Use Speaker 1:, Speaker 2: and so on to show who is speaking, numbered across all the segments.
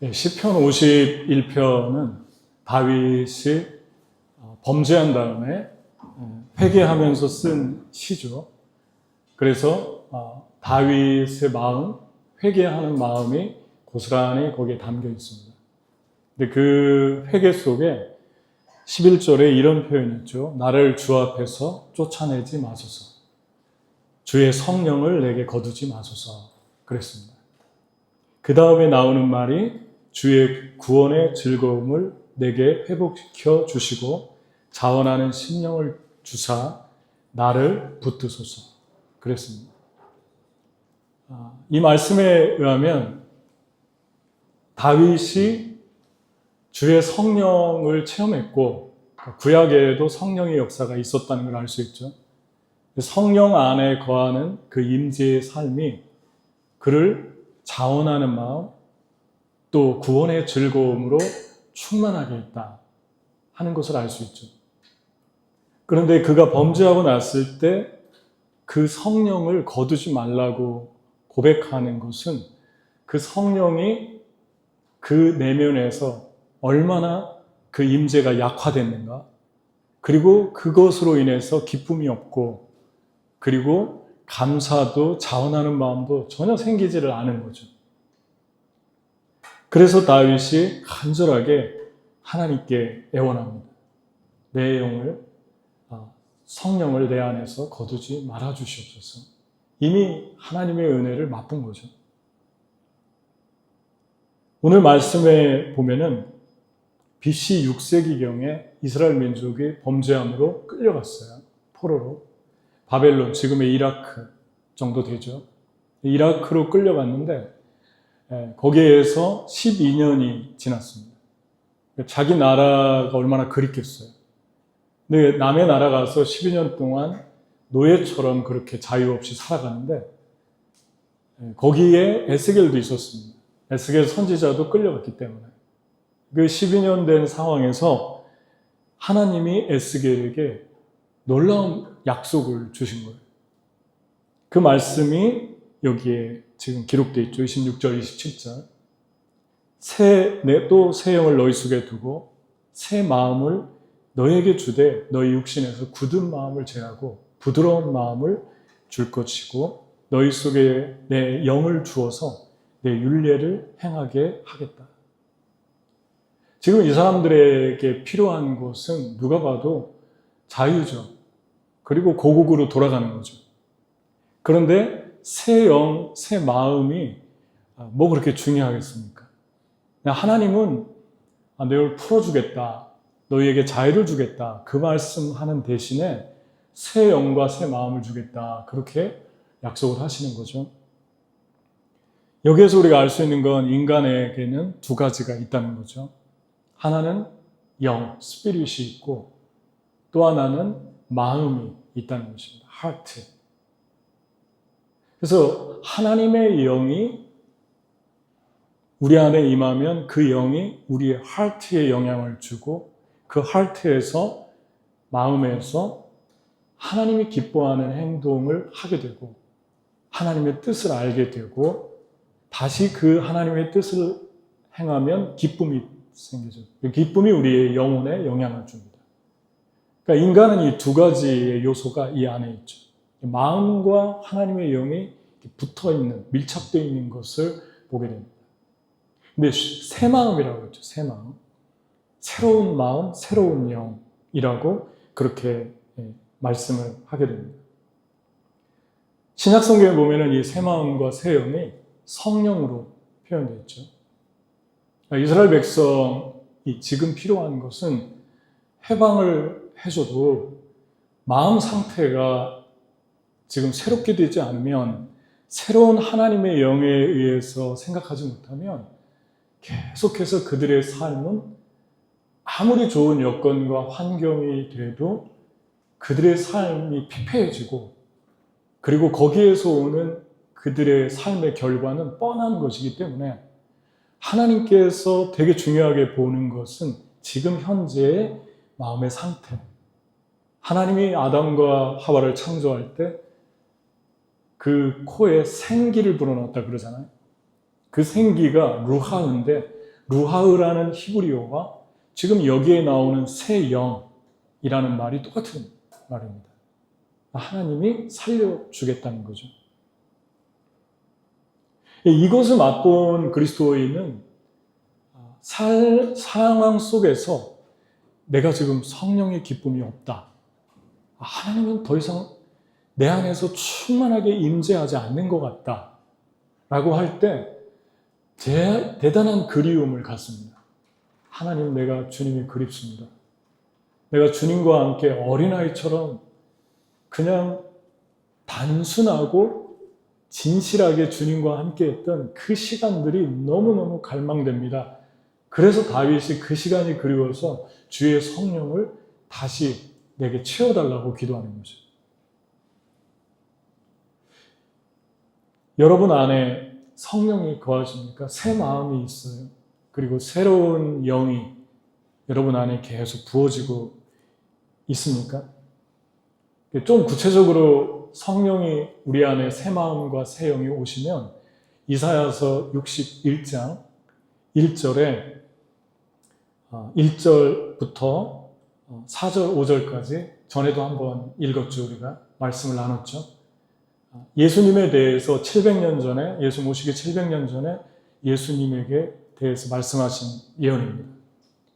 Speaker 1: 시편 51편은 다윗이 범죄한 다음에 회개하면서 쓴 시죠. 그래서 다윗의 마음, 회개하는 마음이 고스란히 거기에 담겨 있습니다. 근데 그 회개 속에 11절에 이런 표현이 있죠. 나를 주 앞에서 쫓아내지 마소서. 주의 성령을 내게 거두지 마소서. 그랬습니다. 그 다음에 나오는 말이 주의 구원의 즐거움을 내게 회복시켜 주시고 자원하는 심령을 주사 나를 붙드소서. 그랬습니다. 이 말씀에 의하면 다윗이 주의 성령을 체험했고 구약에도 성령의 역사가 있었다는 걸 알 수 있죠. 성령 안에 거하는 그 임재의 삶이 그를 자원하는 마음, 또 구원의 즐거움으로 충만하게 했다 하는 것을 알 수 있죠. 그런데 그가 범죄하고 났을 때 그 성령을 거두지 말라고 고백하는 것은 그 성령이 그 내면에서 얼마나 그 임재가 약화됐는가, 그리고 그것으로 인해서 기쁨이 없고 그리고 감사도 자원하는 마음도 전혀 생기지를 않은 거죠. 그래서 다윗이 간절하게 하나님께 애원합니다. 내 영을, 성령을 내 안에서 거두지 말아 주시옵소서. 이미 하나님의 은혜를 맛본 거죠. 오늘 말씀에 보면은 BC 6세기경에 이스라엘 민족이 범죄함으로 끌려갔어요. 포로로. 바벨론, 지금의 이라크 정도 되죠. 이라크로 끌려갔는데 거기에서 12년이 지났습니다. 자기 나라가 얼마나 그립겠어요. 근데 남의 나라 가서 12년 동안 노예처럼 그렇게 자유 없이 살아가는데 거기에 에스겔도 있었습니다. 에스겔 선지자도 끌려갔기 때문에 그 12년 된 상황에서 하나님이 에스겔에게 놀라운 약속을 주신 거예요. 그 말씀이 여기에 지금 기록되어 있죠. 26절, 27절. 또 새 영을 너희 속에 두고 새 마음을 너에게 주되 너희 육신에서 굳은 마음을 제하고 부드러운 마음을 줄 것이고 너희 속에 내 영을 주어서 내 율례를 행하게 하겠다. 지금 이 사람들에게 필요한 것은 누가 봐도 자유죠. 그리고 고국으로 돌아가는 거죠. 그런데 새 영, 새 마음이 뭐 그렇게 중요하겠습니까? 하나님은 너를 풀어주겠다. 너희에게 자유를 주겠다. 그 말씀하는 대신에 새 영과 새 마음을 주겠다. 그렇게 약속을 하시는 거죠. 여기에서 우리가 알 수 있는 건 인간에게는 두 가지가 있다는 거죠. 하나는 영, 스피릿이 있고 또 하나는 마음이 있다는 것입니다. 하트. 그래서 하나님의 영이 우리 안에 임하면 그 영이 우리의 하트에 영향을 주고 그 하트에서, 마음에서 하나님이 기뻐하는 행동을 하게 되고 하나님의 뜻을 알게 되고 다시 그 하나님의 뜻을 행하면 기쁨이 생기죠. 그 기쁨이 우리의 영혼에 영향을 줍니다. 그러니까 인간은 이 두 가지의 요소가 이 안에 있죠. 마음과 하나님의 영이 붙어 있는, 밀착되어 있는 것을 보게 됩니다. 근데 새 마음이라고 했죠. 새 마음. 새로운 마음, 새로운 영이라고 그렇게 말씀을 하게 됩니다. 신약 성경에 보면은 이 새 마음과 새 영이 성령으로 표현되어 있죠. 이스라엘 백성이 지금 필요한 것은 해방을 해줘도 마음 상태가 지금 새롭게 되지 않으면 새로운 하나님의 영에 의해서 생각하지 못하면 계속해서 그들의 삶은 아무리 좋은 여건과 환경이 돼도 그들의 삶이 피폐해지고 그리고 거기에서 오는 그들의 삶의 결과는 뻔한 것이기 때문에 하나님께서 되게 중요하게 보는 것은 지금 현재의 마음의 상태. 하나님이 아담과 하와를 창조할 때 그 코에 생기를 불어넣었다 그러잖아요. 그 생기가 루하인데 루하흐라는 히브리어와 지금 여기에 나오는 새 영이라는 말이 똑같은 말입니다. 하나님이 살려주겠다는 거죠. 이것을 맛본 그리스도인은 상황 속에서 내가 지금 성령의 기쁨이 없다. 하나님은 더 이상 내 안에서 충만하게 임재하지 않는 것 같다. 라고 할 때 대단한 그리움을 갖습니다. 하나님, 내가 주님이 그립습니다. 내가 주님과 함께 어린아이처럼 그냥 단순하고 진실하게 주님과 함께 했던 그 시간들이 너무너무 갈망됩니다. 그래서 다윗이 그 시간이 그리워서 주의 성령을 다시 내게 채워달라고 기도하는 거죠. 여러분 안에 성령이 거하십니까? 새 마음이 있어요. 그리고 새로운 영이 여러분 안에 계속 부어지고 있습니까? 좀 구체적으로 성령이 우리 안에 새 마음과 새 영이 오시면 이사야서 61장 1절에 1절부터 4절, 5절까지 전에도 한번 읽었죠. 우리가 말씀을 나눴죠. 예수님에 대해서 700년 전에, 예수 모시기 700년 전에 예수님에게 대해서 말씀하신 예언입니다.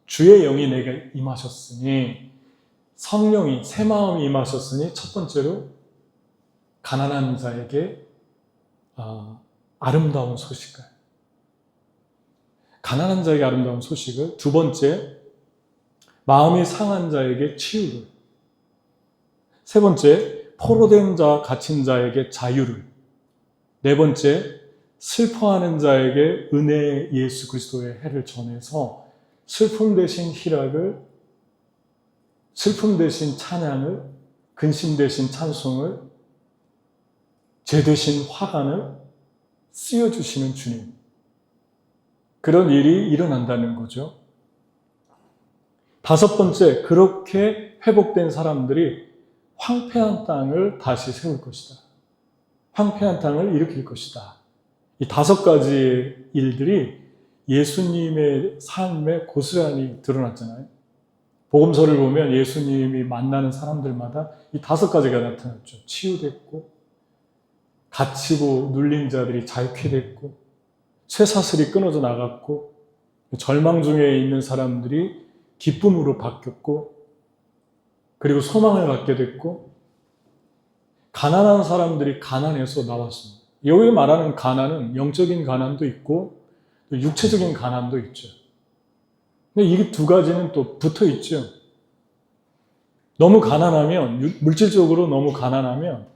Speaker 1: 주의 영이 내게 임하셨으니, 성령이, 새 마음이 임하셨으니, 첫 번째로 가난한 자에게 아름다운 소식을, 가난한 자에게 아름다운 소식을, 두 번째 마음이 상한 자에게 치유를, 세 번째 포로된 자, 갇힌 자에게 자유를, 네 번째 슬퍼하는 자에게 은혜의 예수 그리스도의 해를 전해서 슬픔 대신 희락을, 슬픔 대신 찬양을, 근심 대신 찬송을, 죄 대신 화관을 씌워주시는 주님. 그런 일이 일어난다는 거죠. 다섯 번째, 그렇게 회복된 사람들이 황폐한 땅을 다시 세울 것이다. 황폐한 땅을 일으킬 것이다. 이 다섯 가지 일들이 예수님의 삶에 고스란히 드러났잖아요. 복음서를 보면 예수님이 만나는 사람들마다 이 다섯 가지가 나타났죠. 치유됐고, 갇히고 눌린 자들이 자유케 됐고, 쇠사슬이 끊어져 나갔고, 절망 중에 있는 사람들이 기쁨으로 바뀌었고, 그리고 소망을 갖게 됐고, 가난한 사람들이 가난에서 나왔습니다. 여기 말하는 가난은 영적인 가난도 있고 또 육체적인 가난도 있죠. 근데 이 두 가지는 또 붙어 있죠. 너무 가난하면, 물질적으로 너무 가난하면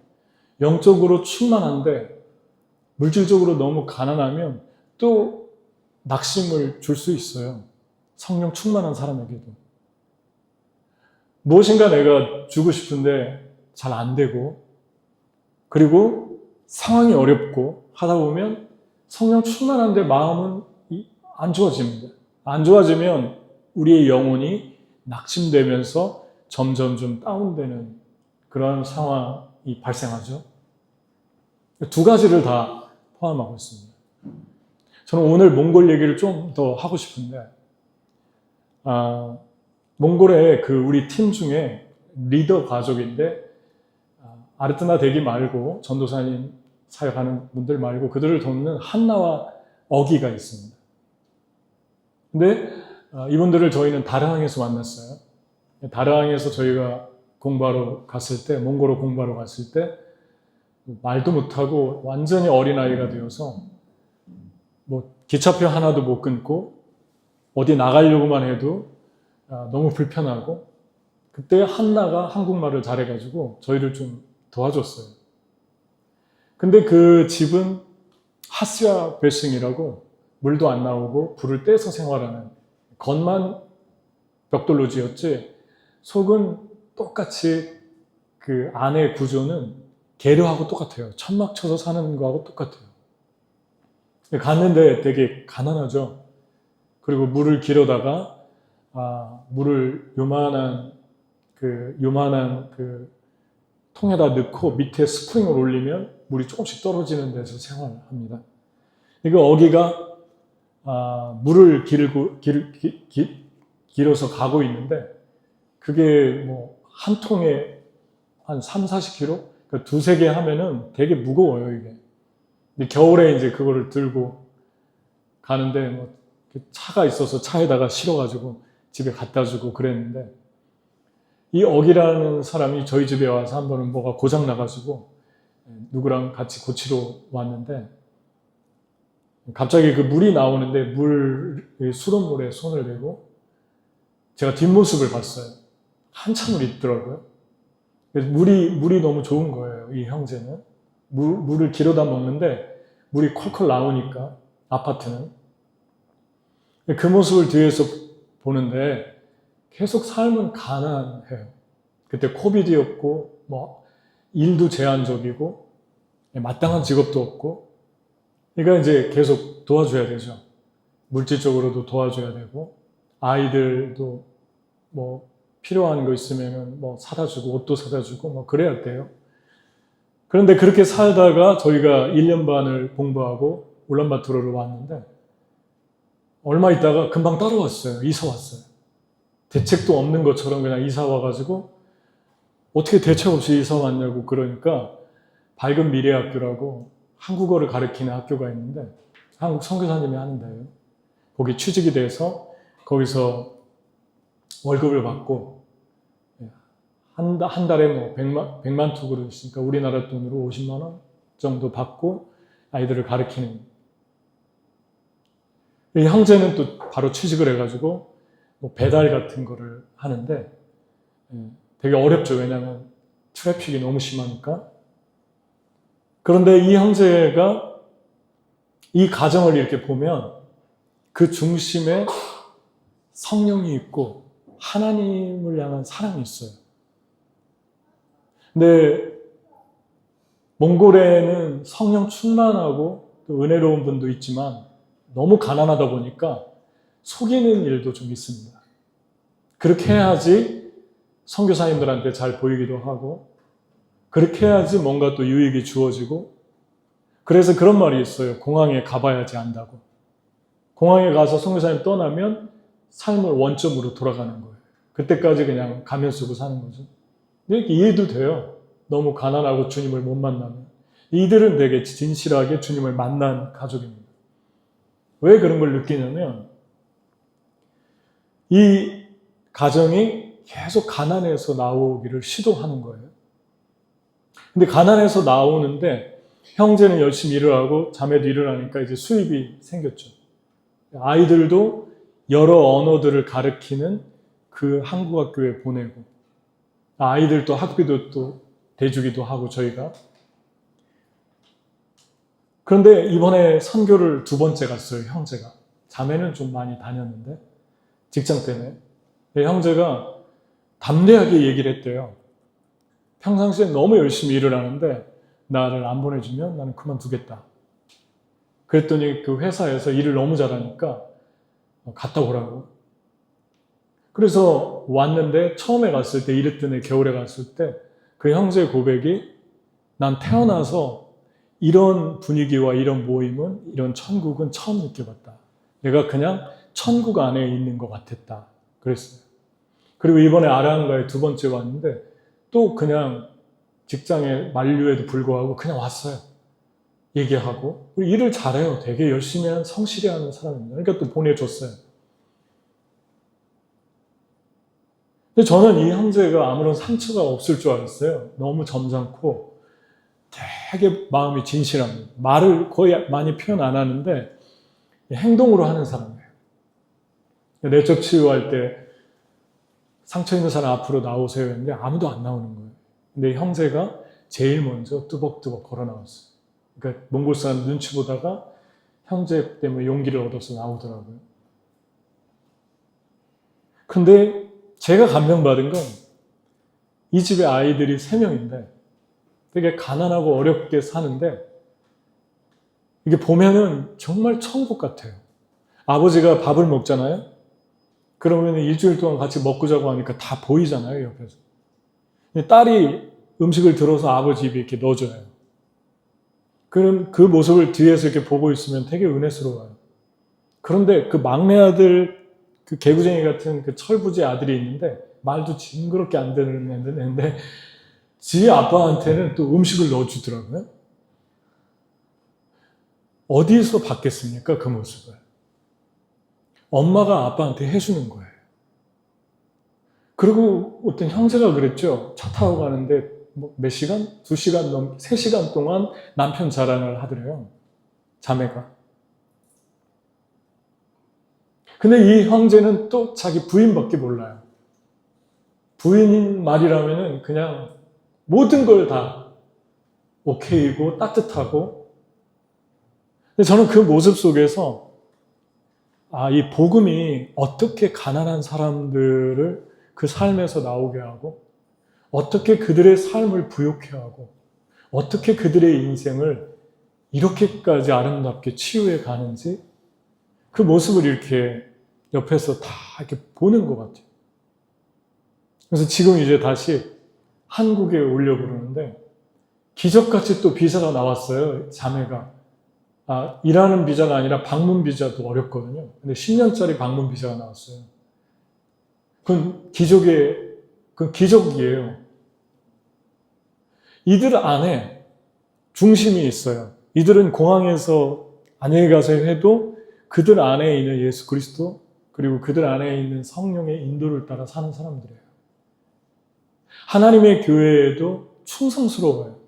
Speaker 1: 영적으로 충만한데, 물질적으로 너무 가난하면 또 낙심을 줄 수 있어요. 성령 충만한 사람에게도. 무엇인가 내가 주고 싶은데 잘 안 되고, 그리고 상황이 어렵고 하다 보면 성령 충만한데 마음은 안 좋아집니다. 안 좋아지면 우리의 영혼이 낙심되면서 점점 좀 다운되는 그런 상황이 발생하죠. 두 가지를 다 포함하고 있습니다. 저는 오늘 몽골 얘기를 좀 더 하고 싶은데, 몽골의 우리 팀 중에 리더 가족인데, 아르트나 대기 말고 전도사님 사역하는 분들 말고 그들을 돕는 한나와 어기가 있습니다. 근데 이분들을 저희는 다르항에서 만났어요. 다르항에서 저희가 공부하러 갔을 때, 몽골어 공부하러 갔을 때 말도 못하고 완전히 어린아이가 되어서 기차표 하나도 못 끊고 어디 나가려고만 해도 너무 불편하고, 그때 한나가 한국말을 잘해가지고 저희를 좀 도와줬어요. 근데 그 집은 하스야 베싱이라고 물도 안 나오고 불을 떼서 생활하는, 겉만 벽돌로 지었지 속은 똑같이 그 안의 구조는 게르하고 똑같아요. 천막 쳐서 사는 거하고 똑같아요. 갔는데 되게 가난하죠. 그리고 물을 길어다가 물을 요만한 통에다 넣고 밑에 스프링을 올리면 물이 조금씩 떨어지는 데서 생활합니다. 이거 어기가 물을 길어서 가고 있는데 그게 뭐 한 통에 한 3, 40kg? 그러니까 두세 개 하면은 되게 무거워요, 이게. 근데 겨울에 이제 그거를 들고 가는데 뭐 차가 있어서 차에다가 실어가지고 집에 갖다 주고 그랬는데 이 억이라는 사람이 저희 집에 와서 한 번은 뭐가 고장 나가지고 누구랑 같이 고치러 왔는데 갑자기 그 물이 나오는데 수돗물에 손을 대고 제가 뒷모습을 봤어요. 한참을 있더라고요. 그래서 물이 너무 좋은 거예요, 이 형제는. 물을 길어다 먹는데 물이 콜콜 나오니까, 아파트는. 그 모습을 뒤에서 보는데 계속 삶은 가난해요. 그때 코비드였고, 뭐, 일도 제한적이고, 마땅한 직업도 없고, 그러니까 이제 계속 도와줘야 되죠. 물질적으로도 도와줘야 되고, 아이들도 뭐, 필요한 거 있으면 뭐 사다 주고, 옷도 사다 주고, 뭐, 그래야 돼요. 그런데 그렇게 살다가 저희가 1년 반을 공부하고 울란바토르로 왔는데, 얼마 있다가 금방 따라왔어요. 이사 왔어요. 대책도 없는 것처럼 그냥 이사 와가지고, 어떻게 대책 없이 이사 왔냐고 그러니까, 밝은 미래학교라고 한국어를 가르치는 학교가 있는데, 한국 선교사님이 하는 데예요. 거기 취직이 돼서, 거기서 월급을 받고, 한 달에 뭐 100만 투구를 있으니까 우리나라 돈으로 50만 원 정도 받고 아이들을 가르치는. 이 형제는 또 바로 취직을 해가지고 뭐 배달 같은 거를 하는데 되게 어렵죠. 왜냐하면 트래픽이 너무 심하니까. 그런데 이 형제가 이 가정을 이렇게 보면 그 중심에 성령이 있고 하나님을 향한 사랑이 있어요. 근데 몽골에는 성령 충만하고 또 은혜로운 분도 있지만 너무 가난하다 보니까 속이는 일도 좀 있습니다. 그렇게 해야지 선교사님들한테 잘 보이기도 하고 그렇게 해야지 뭔가 또 유익이 주어지고 그래서 그런 말이 있어요. 공항에 가봐야지 안다고. 공항에 가서 선교사님 떠나면 삶을 원점으로 돌아가는 거예요. 그때까지 그냥 가면 쓰고 사는 거죠. 이렇게 이해도 돼요. 너무 가난하고 주님을 못 만나면. 이들은 되게 진실하게 주님을 만난 가족입니다. 왜 그런 걸 느끼냐면 이 가정이 계속 가난해서 나오기를 시도하는 거예요. 근데 가난해서 나오는데 형제는 열심히 일을 하고 자매도 일을 하니까 이제 수입이 생겼죠. 아이들도 여러 언어들을 가르치는 그 한국 학교에 보내고 아이들도 학비도 또 대주기도 하고 저희가. 그런데 이번에 선교를 2번째 갔어요, 형제가. 자매는 좀 많이 다녔는데 직장 때문에. 형제가 담대하게 얘기를 했대요. 평상시에 너무 열심히 일을 하는데 나를 안 보내주면 나는 그만두겠다. 그랬더니 그 회사에서 일을 너무 잘하니까 갔다 오라고. 그래서 왔는데 처음에 갔을 때 이랬더니 겨울에 갔을 때 그 형제의 고백이 난 태어나서 이런 분위기와 이런 모임은 이런 천국은 처음 느껴봤다. 내가 그냥 천국 안에 있는 것 같았다. 그랬어요. 그리고 이번에 아라한가에 2번째 왔는데 또 그냥 직장에 만류에도 불구하고 그냥 왔어요. 얘기하고 일을 잘해요. 되게 열심히 한 성실히 하는 사람입니다. 그러니까 또 보내줬어요. 근데 저는 이 형제가 아무런 상처가 없을 줄 알았어요. 너무 점잖고 되게 마음이 진실합니다. 말을 거의 많이 표현 안 하는데 행동으로 하는 사람이에요. 내적 치유할 때 상처 있는 사람 앞으로 나오세요 했는데 아무도 안 나오는 거예요. 근데 형제가 제일 먼저 뚜벅뚜벅 걸어 나왔어요. 그러니까 몽골 사람 눈치 보다가 형제 때문에 용기를 얻어서 나오더라고요. 근데 제가 감명받은 건 이 집에 아이들이 3명인데 되게 가난하고 어렵게 사는데 이게 보면은 정말 천국 같아요. 아버지가 밥을 먹잖아요. 그러면 일주일 동안 같이 먹고 자고 하니까 다 보이잖아요, 옆에서. 딸이 음식을 들어서 아버지 입에 이렇게 넣어줘요. 그럼 그 모습을 뒤에서 이렇게 보고 있으면 되게 은혜스러워요. 그런데 그 막내 아들, 그 개구쟁이 같은 그 철부지 아들이 있는데 말도 징그럽게 안 되는 애인데 지 아빠한테는 또 음식을 넣어주더라고요. 어디서 봤겠습니까? 그 모습을. 엄마가 아빠한테 해주는 거예요. 그리고 어떤 형제가 그랬죠. 차 타고 가는데 몇 시간? 2시간 3시간 동안 남편 자랑을 하더래요. 자매가. 근데 이 형제는 또 자기 부인밖에 몰라요. 부인 말이라면은 그냥 모든 걸 다 오케이고 따뜻하고. 근데 저는 그 모습 속에서 이 복음이 어떻게 가난한 사람들을 그 삶에서 나오게 하고 어떻게 그들의 삶을 부욕해 하고 어떻게 그들의 인생을 이렇게까지 아름답게 치유해 가는지 그 모습을 이렇게 옆에서 다 이렇게 보는 것 같아요. 그래서 지금 이제 다시 한국에 오려고 그러는데 기적같이 또 비자가 나왔어요. 자매가. 일하는 비자가 아니라 방문 비자도 어렵거든요. 근데 10년짜리 방문 비자가 나왔어요. 그건 기적이에요. 이들 안에 중심이 있어요. 이들은 공항에서 안에 가서 해도 그들 안에 있는 예수 그리스도 그리고 그들 안에 있는 성령의 인도를 따라 사는 사람들이에요. 하나님의 교회에도 충성스러워요.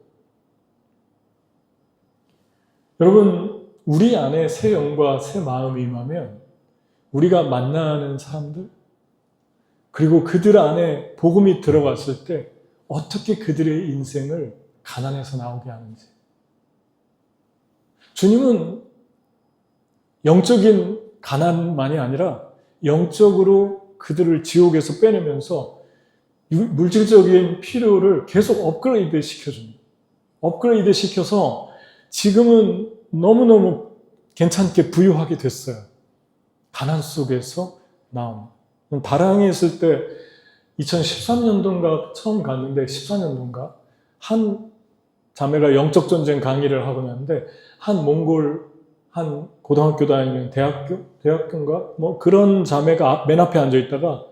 Speaker 1: 여러분, 우리 안에 새 영과 새 마음이 임하면 우리가 만나는 사람들 그리고 그들 안에 복음이 들어갔을 때 어떻게 그들의 인생을 가난에서 나오게 하는지. 주님은 영적인 가난만이 아니라 영적으로 그들을 지옥에서 빼내면서 물질적인 필요를 계속 업그레이드 시켜줍니다. 업그레이드 시켜서 지금은 너무너무 괜찮게 부유하게 됐어요. 가난 속에서 나온. 다랑에 있을 때 2013년도인가 처음 갔는데 14년도인가 한 자매가 영적 전쟁 강의를 하고 있는데 한 몽골 한 고등학교 다니는 대학교인가 뭐 그런 자매가 맨 앞에 앉아 있다가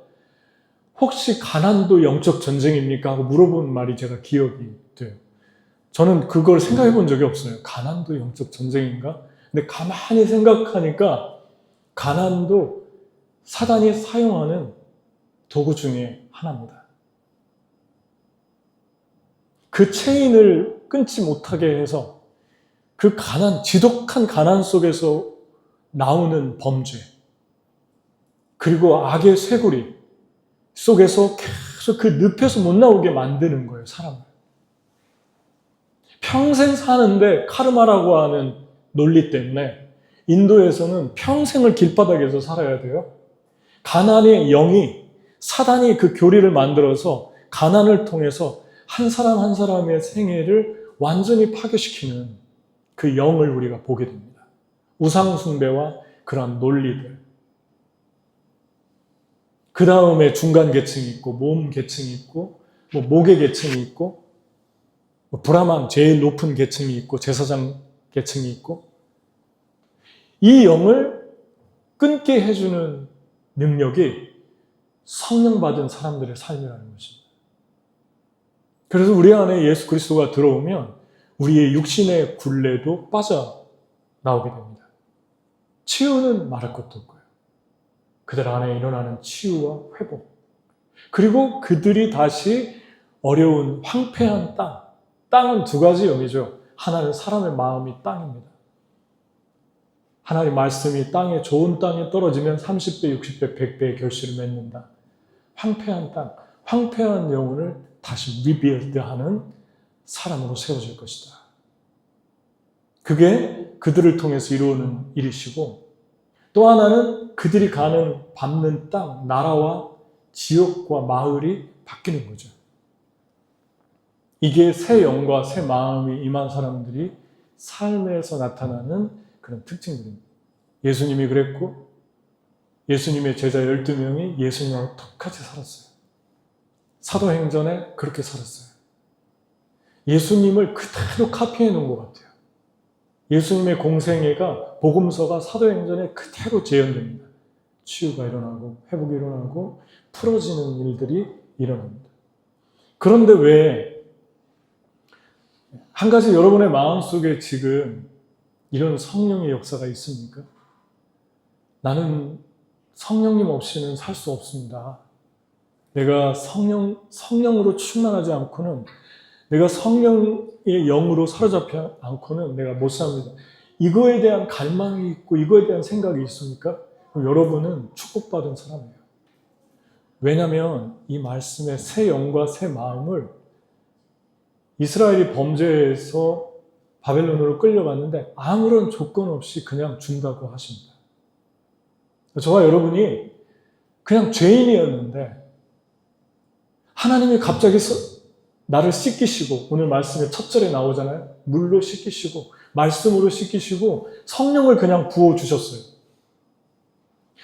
Speaker 1: 혹시 가난도 영적 전쟁입니까? 하고 물어본 말이 제가 기억이 돼요. 저는 그걸 생각해 본 적이 없어요. 가난도 영적 전쟁인가? 근데 가만히 생각하니까 가난도 사단이 사용하는 도구 중에 하나입니다. 그 체인을 끊지 못하게 해서 그 지독한 가난 속에서 나오는 범죄, 그리고 악의 쇠고리 속에서 계속 그 늪에서 못 나오게 만드는 거예요, 사람을. 평생 사는데 카르마라고 하는 논리 때문에 인도에서는 평생을 길바닥에서 살아야 돼요. 가난의 영이 사단이 그 교리를 만들어서 가난을 통해서 한 사람 한 사람의 생애를 완전히 파괴시키는 그 영을 우리가 보게 됩니다. 우상 숭배와 그러한 논리들. 그 다음에 중간 계층이 있고 몸 계층이 있고 목의 계층이 있고 브라만 제일 높은 계층이 있고 제사장 계층이 있고 이 영을 끊게 해주는 능력이 성령 받은 사람들의 삶이라는 것입니다. 그래서 우리 안에 예수 그리스도가 들어오면 우리의 육신의 굴레도 빠져나오게 됩니다. 치유는 말할 것도 없고요. 그들 안에 일어나는 치유와 회복. 그리고 그들이 다시 어려운 황폐한 땅은 두 가지 영이죠. 하나는 사람의 마음이 땅입니다. 하나님 말씀이 좋은 땅에 떨어지면 30배, 60배, 100배의 결실을 맺는다. 황폐한 땅, 황폐한 영혼을 다시 리빌드하는 사람으로 세워질 것이다. 그게 그들을 통해서 이루어지는 일이시고 또 하나는 그들이 밟는 땅, 나라와 지역과 마을이 바뀌는 거죠. 이게 새 영과 새 마음이 임한 사람들이 삶에서 나타나는 그런 특징들입니다. 예수님이 그랬고 예수님의 제자 12명이 예수님하고 똑같이 살았어요. 사도행전에 그렇게 살았어요. 예수님을 그대로 카피해 놓은 것 같아요. 예수님의 공생애가 복음서가 사도행전에 그대로 재현됩니다. 치유가 일어나고 회복이 일어나고 풀어지는 일들이 일어납니다. 그런데 왜 한 가지 여러분의 마음속에 지금 이런 성령의 역사가 있습니까? 나는 성령님 없이는 살 수 없습니다. 내가 성령으로 충만하지 않고는, 내가 성령의 영으로 사로잡지 않고는 내가 못 삽니다. 이거에 대한 갈망이 있고 이거에 대한 생각이 있습니까? 그럼 여러분은 축복받은 사람이에요. 왜냐하면 이 말씀의 새 영과 새 마음을 이스라엘이 범죄해서 바벨론으로 끌려갔는데 아무런 조건 없이 그냥 준다고 하십니다. 저와 여러분이 그냥 죄인이었는데 하나님이 갑자기 나를 씻기시고, 오늘 말씀의 첫 절에 나오잖아요. 물로 씻기시고 말씀으로 씻기시고 성령을 그냥 부어주셨어요.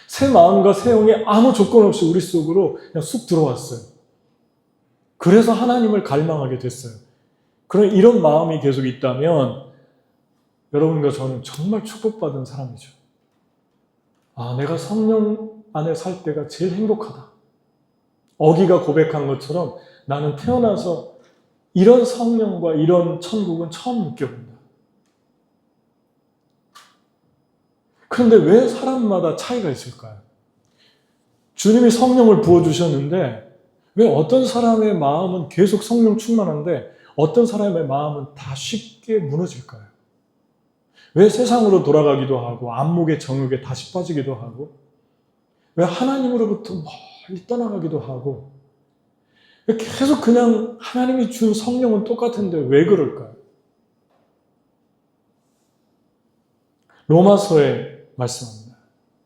Speaker 1: 새 마음과 새 영이 아무 조건 없이 우리 속으로 그냥 쑥 들어왔어요. 그래서 하나님을 갈망하게 됐어요. 그런 이런 마음이 계속 있다면 여러분과 저는 정말 축복받은 사람이죠. 아, 내가 성령 안에 살 때가 제일 행복하다. 어기가 고백한 것처럼 나는 태어나서 이런 성령과 이런 천국은 처음 느껴본다. 그런데 왜 사람마다 차이가 있을까요? 주님이 성령을 부어주셨는데 왜 어떤 사람의 마음은 계속 성령 충만한데 어떤 사람의 마음은 다 쉽게 무너질까요? 왜 세상으로 돌아가기도 하고 안목의 정욕에 다시 빠지기도 하고 왜 하나님으로부터 멀리 떠나가기도 하고 왜 계속 그냥 하나님이 준 성령은 똑같은데 왜 그럴까요? 로마서에 말씀합니다.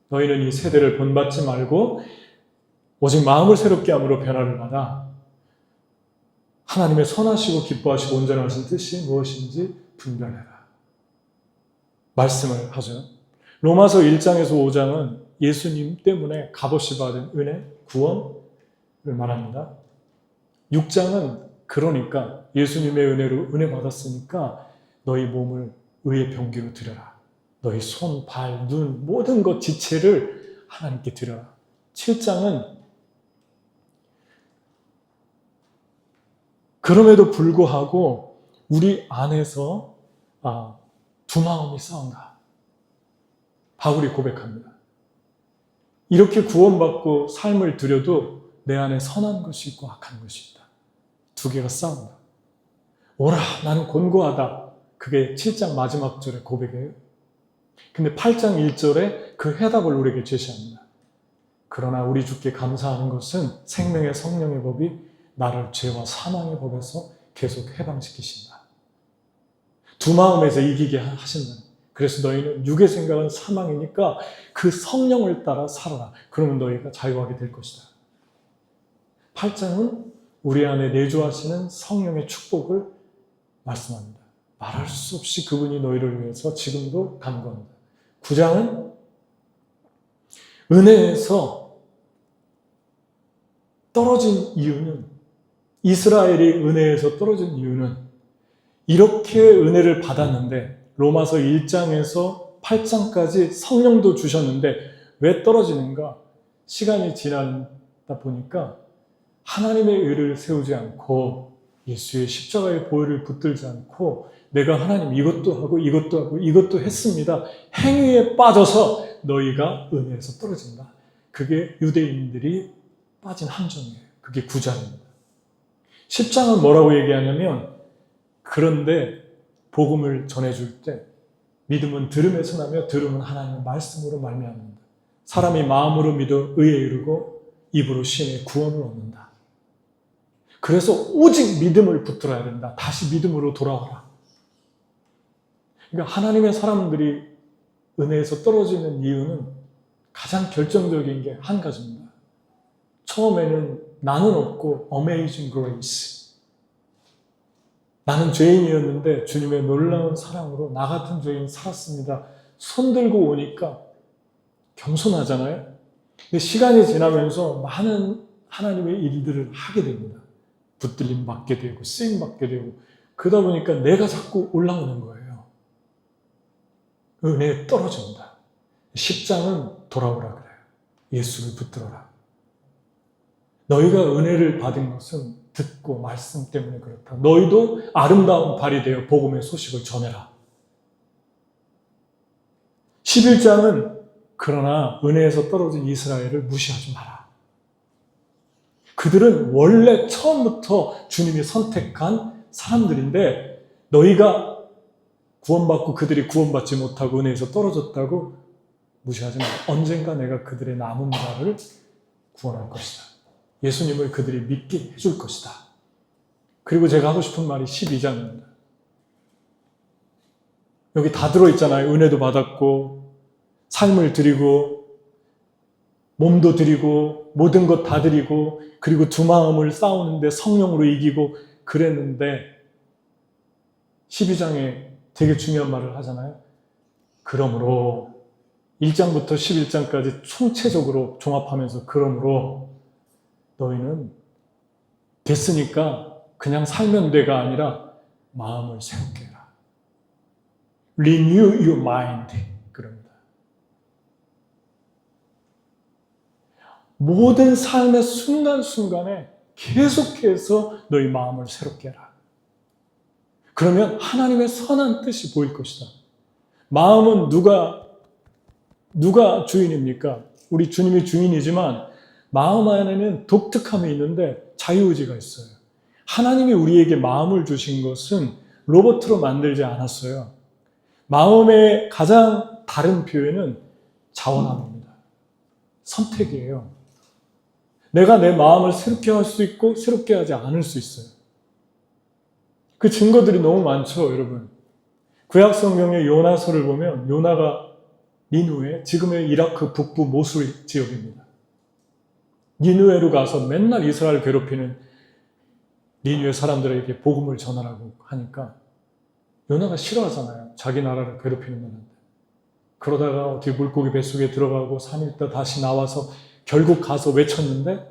Speaker 1: 너희는 이 세대를 본받지 말고 오직 마음을 새롭게 함으로 변화를 받아 하나님의 선하시고 기뻐하시고 온전하신 뜻이 무엇인지 분별해라. 말씀을 하죠. 로마서 1장에서 5장은 예수님 때문에 값없이 받은 은혜, 구원을 말합니다. 6장은 그러니까 예수님의 은혜로 은혜 받았으니까 너희 몸을 의의 병기로 드려라. 너희 손, 발, 눈, 모든 것 지체를 하나님께 드려라. 7장은 그럼에도 불구하고 우리 안에서 두 마음이 싸운다. 바울이 고백합니다. 이렇게 구원받고 삶을 들여도 내 안에 선한 것이 있고 악한 것이 있다. 두 개가 싸운다. 오라, 나는 곤고하다. 그게 7장 마지막 절의 고백이에요. 근데 8장 1절에 그 해답을 우리에게 제시합니다. 그러나 우리 주께 감사하는 것은 생명의 성령의 법이 나를 죄와 사망의 법에서 계속 해방시키신다. 두 마음에서 이기게 하신다. 그래서 너희는 육의 생각은 사망이니까 그 성령을 따라 살아라. 그러면 너희가 자유하게 될 것이다. 8장은 우리 안에 내주하시는 성령의 축복을 말씀합니다. 말할 수 없이 그분이 너희를 위해서 지금도 간구합니다. 9장은 은혜에서 떨어진 이유는, 이스라엘이 은혜에서 떨어진 이유는 이렇게 은혜를 받았는데 로마서 1장에서 8장까지 성령도 주셨는데 왜 떨어지는가? 시간이 지나다 보니까 하나님의 의를 세우지 않고 예수의 십자가의 보혈을 붙들지 않고 내가 하나님 이것도 하고 이것도 하고 이것도 했습니다. 행위에 빠져서 너희가 은혜에서 떨어진다. 그게 유대인들이 빠진 함정이에요. 그게 9장입니다. 10장은 뭐라고 얘기하냐면 그런데 복음을 전해줄 때 믿음은 들음에서 나며 들음은 하나님의 말씀으로 말미암는다. 사람이 마음으로 믿어 의에 이르고 입으로 신의 구원을 얻는다. 그래서 오직 믿음을 붙들어야 된다. 다시 믿음으로 돌아와라. 그러니까 하나님의 사람들이 은혜에서 떨어지는 이유는 가장 결정적인 게 한 가지입니다. 처음에는 나는 없고 Amazing Grace. 나는 죄인이었는데 주님의 놀라운 사랑으로 나 같은 죄인 살았습니다. 손 들고 오니까 겸손하잖아요. 근데 시간이 지나면서 많은 하나님의 일들을 하게 됩니다. 붙들림 받게 되고 쓰임 받게 되고 그러다 보니까 내가 자꾸 올라오는 거예요. 은혜에 떨어진다. 10장은 돌아오라 그래요. 예수를 붙들어라. 너희가 은혜를 받은 것은 듣고 말씀 때문에 그렇다. 너희도 아름다운 발이 되어 복음의 소식을 전해라. 11장은 그러나 은혜에서 떨어진 이스라엘을 무시하지 마라. 그들은 원래 처음부터 주님이 선택한 사람들인데 너희가 구원받고 그들이 구원받지 못하고 은혜에서 떨어졌다고 무시하지 마라. 언젠가 내가 그들의 남은 자를 구원할 것이다. 예수님을 그들이 믿게 해줄 것이다. 그리고 제가 하고 싶은 말이 12장입니다. 여기 다 들어있잖아요. 은혜도 받았고 삶을 드리고 몸도 드리고 모든 것 다 드리고 그리고 두 마음을 싸우는데 성령으로 이기고 그랬는데 12장에 되게 중요한 말을 하잖아요. 그러므로 1장부터 11장까지 총체적으로 종합하면서 그러므로 너희는 됐으니까 그냥 살면 돼가 아니라 마음을 새롭게 해라. Renew your mind. 그럽니다. 모든 삶의 순간순간에 계속해서 너희 마음을 새롭게 해라. 그러면 하나님의 선한 뜻이 보일 것이다. 마음은 누가 주인입니까? 우리 주님이 주인이지만 마음 안에는 독특함이 있는데 자유의지가 있어요. 하나님이 우리에게 마음을 주신 것은 로봇으로 만들지 않았어요. 마음의 가장 다른 표현은 자원함입니다. 선택이에요. 내가 내 마음을 새롭게 할 수 있고 새롭게 하지 않을 수 있어요. 그 증거들이 너무 많죠, 여러분. 구약 성경의 요나서를 보면 요나가 니누에, 지금의 이라크 북부 모술 지역입니다. 니누에로 가서 맨날 이스라엘 괴롭히는 니누에 사람들에게 복음을 전하라고 하니까 요나가 싫어하잖아요. 자기 나라를 괴롭히는 건데. 그러다가 어떻게 물고기 뱃속에 들어가고 3일 있다 다시 나와서 결국 가서 외쳤는데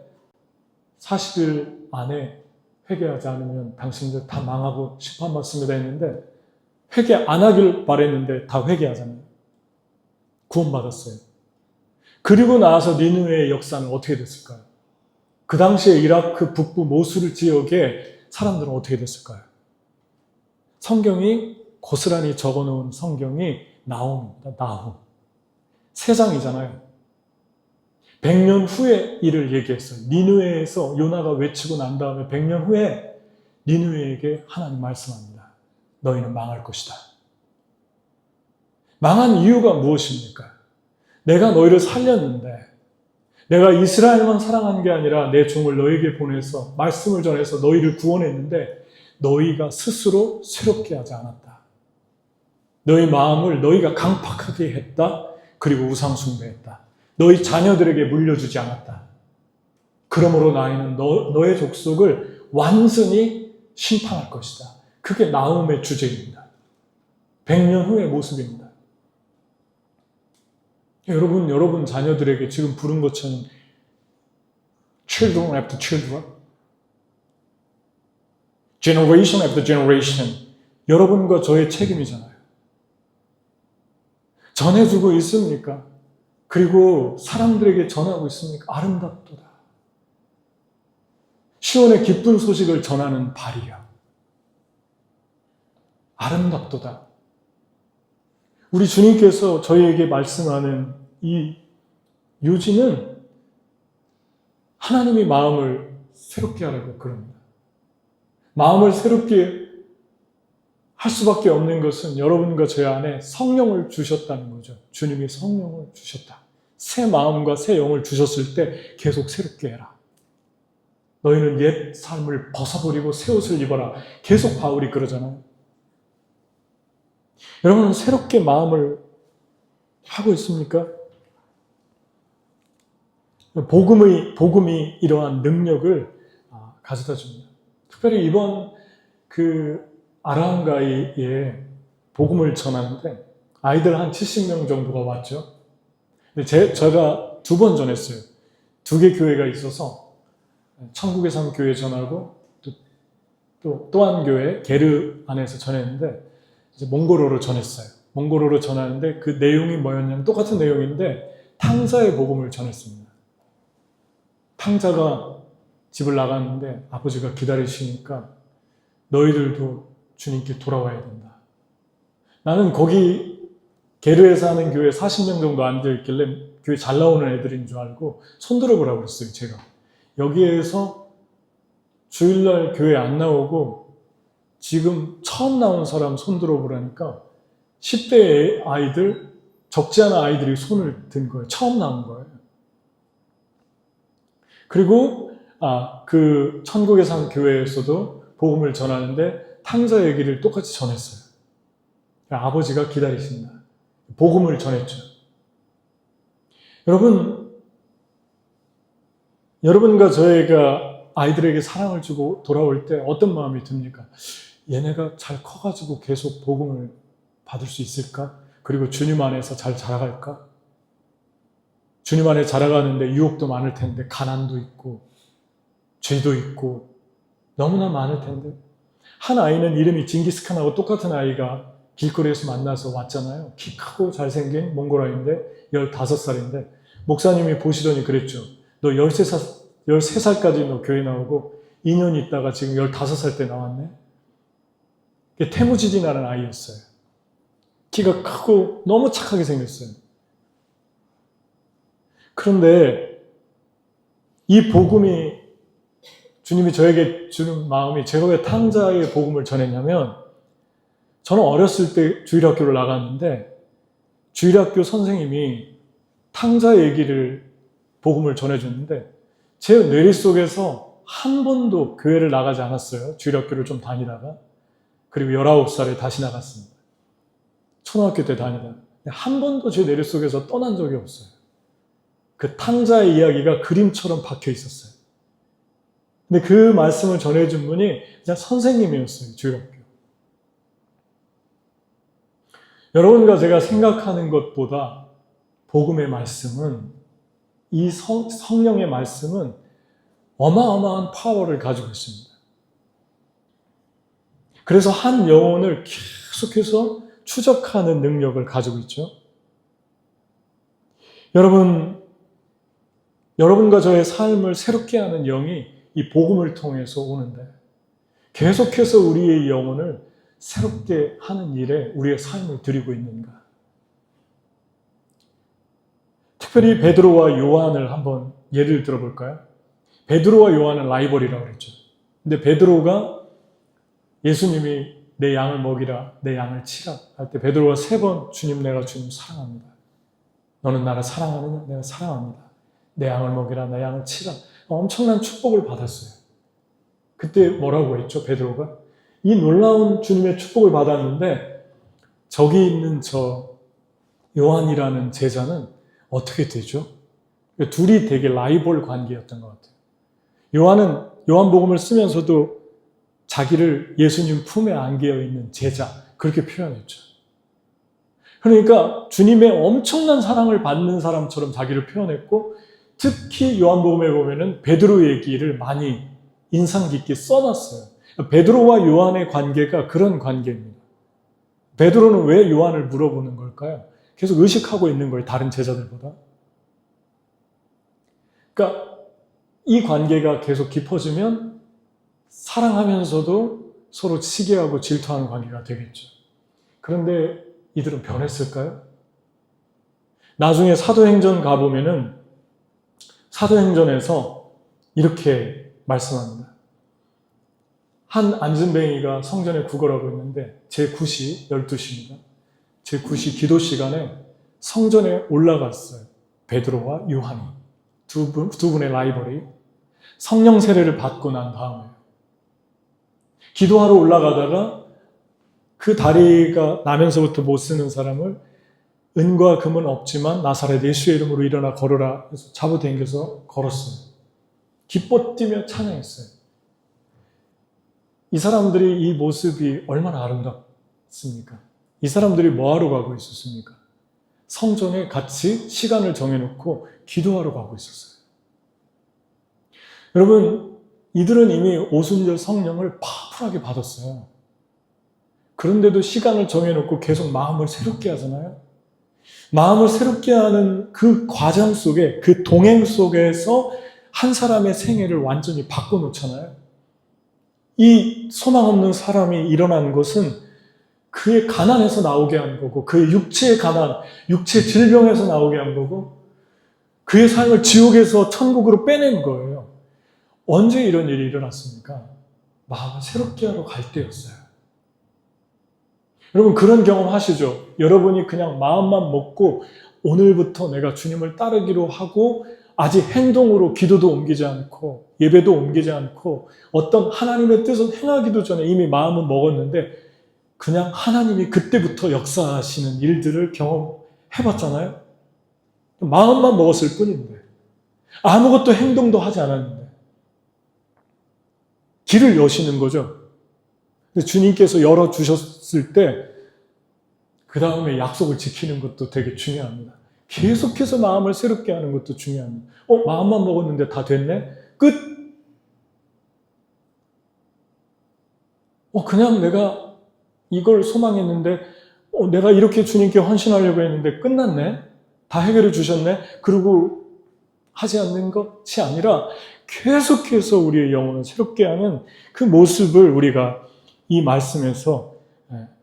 Speaker 1: 40일 안에 회개하지 않으면 당신들 다 망하고 심판받습니다 했는데 회개 안 하길 바랬는데 다 회개하잖아요. 구원받았어요. 그리고 나서 니느웨의 역사는 어떻게 됐을까요? 그 당시에 이라크 북부 모술 지역의 사람들은 어떻게 됐을까요? 성경이 고스란히 적어놓은 성경이 나훔입니다. 나훔. 3장이잖아요. 100년 후의 일을 얘기했어요. 니느웨에서 요나가 외치고 난 다음에 100년 후에 니느웨에게 하나님 말씀합니다. 너희는 망할 것이다. 망한 이유가 무엇입니까? 내가 너희를 살렸는데 내가 이스라엘만 사랑한 게 아니라 내 종을 너희에게 보내서 말씀을 전해서 너희를 구원했는데 너희가 스스로 새롭게 하지 않았다. 너희 마음을 너희가 강팍하게 했다. 그리고 우상 숭배했다. 너희 자녀들에게 물려주지 않았다. 그러므로 나는 너의 족속을 완전히 심판할 것이다. 그게 나훔의 주제입니다. 100년 후의 모습입니다. 여러분 자녀들에게 지금 부른 것처럼 children after children, generation after generation, 여러분과 저의 책임이잖아요. 전해주고 있습니까? 그리고 사람들에게 전하고 있습니까? 아름답도다. 시온의 기쁜 소식을 전하는 발이야. 아름답도다. 우리 주님께서 저희에게 말씀하는 이 요지는 하나님이 마음을 새롭게 하라고 그럽니다. 마음을 새롭게 할 수밖에 없는 것은 여러분과 제 안에 성령을 주셨다는 거죠. 주님이 성령을 주셨다. 새 마음과 새 영을 주셨을 때 계속 새롭게 해라. 너희는 옛 삶을 벗어버리고 새 옷을 입어라. 계속 바울이 그러잖아요. 여러분은 새롭게 마음을 하고 있습니까? 복음이 이러한 능력을 가져다 줍니다. 특별히 이번 아라한가이에 복음을 전하는데 아이들 한 70명 정도가 왔죠. 근데 제가 2번 전했어요. 2개 교회가 있어서 천국의 삶 교회 전하고 또 한 교회 게르 안에서 전했는데 이제 몽골어로 전했어요. 몽골어로 전하는데 그 내용이 뭐였냐면 똑같은 내용인데 탕자의 복음을 전했습니다. 탕자가 집을 나갔는데 아버지가 기다리시니까 너희들도 주님께 돌아와야 된다. 나는 거기 게르에서 하는 교회 40명 정도 앉아있길래 교회 잘 나오는 애들인 줄 알고 손 들어보라고 그랬어요. 제가 여기에서 주일날 교회 안 나오고 지금 처음 나온 사람 손 들어보라니까 10대 아이들, 적지 않은 아이들이 손을 든 거예요. 처음 나온 거예요. 그리고 그 천국에 산 교회에서도 복음을 전하는데 탕자 얘기를 똑같이 전했어요. 아버지가 기다리신다. 복음을 전했죠. 여러분과 저희가 아이들에게 사랑을 주고 돌아올 때 어떤 마음이 듭니까? 얘네가 잘 커가지고 계속 복음을 받을 수 있을까? 그리고 주님 안에서 잘 자라갈까? 주님 안에 자라가는데 유혹도 많을 텐데, 가난도 있고 죄도 있고 너무나 많을 텐데, 한 아이는 이름이 징기스칸하고 똑같은 아이가 길거리에서 만나서 왔잖아요. 키 크고 잘생긴 몽골 아이인데 15살인데 목사님이 보시더니 그랬죠. 너 13살까지 너 교회 나오고 2년 있다가 지금 15살 때 나왔네. 태무지진하는 아이였어요. 키가 크고 너무 착하게 생겼어요. 그런데 이 복음이 주님이 저에게 주는 마음이, 제가 왜 탕자의 복음을 전했냐면, 저는 어렸을 때 주일학교를 나갔는데 주일학교 선생님이 탕자 얘기를 복음을 전해줬는데 제 뇌리 속에서 한 번도 교회를 나가지 않았어요. 주일학교를 좀 다니다가. 그리고 19살에 다시 나갔습니다. 초등학교 때 다니다가. 한 번도 제 뇌리 속에서 떠난 적이 없어요. 그 탕자의 이야기가 그림처럼 박혀 있었어요. 근데 그 말씀을 전해준 분이 그냥 선생님이었어요. 주일학교. 여러분과 제가 생각하는 것보다 복음의 말씀은, 이 성령의 말씀은 어마어마한 파워를 가지고 있습니다. 그래서 한 영혼을 계속해서 추적하는 능력을 가지고 있죠. 여러분과 저의 삶을 새롭게 하는 영이 이 복음을 통해서 오는데, 계속해서 우리의 영혼을 새롭게 하는 일에 우리의 삶을 드리고 있는가? 특별히 베드로와 요한을 한번 예를 들어볼까요? 베드로와 요한은 라이벌이라고 그랬죠. 근데 베드로가 예수님이 내 양을 먹이라, 내 양을 치라 할 때 베드로가 3번 주님, 내가 주님 사랑합니다. 너는 나를 사랑하느냐? 내가 사랑합니다. 내 양을 먹이라, 내 양을 치라. 엄청난 축복을 받았어요. 그때 뭐라고 했죠? 베드로가? 이 놀라운 주님의 축복을 받았는데 저기 있는 저 요한이라는 제자는 어떻게 되죠? 둘이 되게 라이벌 관계였던 것 같아요. 요한은 요한복음을 쓰면서도 자기를 예수님 품에 안겨 있는 제자, 그렇게 표현했죠. 그러니까 주님의 엄청난 사랑을 받는 사람처럼 자기를 표현했고, 특히 요한복음에 보면은 베드로 얘기를 많이 인상 깊게 써놨어요. 베드로와 요한의 관계가 그런 관계입니다. 베드로는 왜 요한을 물어보는 걸까요? 계속 의식하고 있는 거예요. 다른 제자들보다. 그러니까 이 관계가 계속 깊어지면 사랑하면서도 서로 시기하고 질투하는 관계가 되겠죠. 그런데 이들은 변했을까요? 나중에 사도행전 가보면은 사도행전에서 이렇게 말씀합니다. 한 안진뱅이가 성전에 구걸하고 있는데 제9시 12시입니다. 제9시 기도 시간에 성전에 올라갔어요. 베드로와 요한이. 두 분의 라이벌이 성령 세례를 받고 난 다음에 기도하러 올라가다가 그 다리가 나면서부터 못 쓰는 사람을 은과 금은 없지만 나사렛 예수의 이름으로 일어나 걸어라 해서 잡아당겨서 걸었어요. 기뻐 뛰며 찬양했어요. 이 사람들이 이 모습이 얼마나 아름답습니까? 이 사람들이 뭐하러 가고 있었습니까? 성전에 같이 시간을 정해놓고 기도하러 가고 있었어요. 여러분, 이들은 이미 오순절 성령을 파워풀하게 받았어요. 그런데도 시간을 정해놓고 계속 마음을 새롭게 하잖아요. 마음을 새롭게 하는 그 과정 속에, 그 동행 속에서 한 사람의 생애를 완전히 바꿔놓잖아요. 이 소망 없는 사람이 일어난 것은 그의 가난에서 나오게 한 거고, 그의 육체의 가난, 육체 질병에서 나오게 한 거고, 그의 삶을 지옥에서 천국으로 빼낸 거예요. 언제 이런 일이 일어났습니까? 마음을 새롭게 하러 갈 때였어요. 여러분 그런 경험 하시죠? 여러분이 그냥 마음만 먹고 오늘부터 내가 주님을 따르기로 하고 아직 행동으로 기도도 옮기지 않고 예배도 옮기지 않고 어떤 하나님의 뜻을 행하기도 전에 이미 마음은 먹었는데 그냥 하나님이 그때부터 역사하시는 일들을 경험해봤잖아요? 마음만 먹었을 뿐인데 아무것도 행동도 하지 않았는데 길을 여시는 거죠. 주님께서 열어주셨을 때 그 다음에 약속을 지키는 것도 되게 중요합니다. 계속해서 마음을 새롭게 하는 것도 중요합니다. 마음만 먹었는데 다 됐네? 끝! 그냥 내가 이걸 소망했는데 내가 이렇게 주님께 헌신하려고 했는데 끝났네? 다 해결해 주셨네? 그리고 하지 않는 것이 아니라 계속해서 우리의 영혼을 새롭게 하는 그 모습을 우리가 이 말씀에서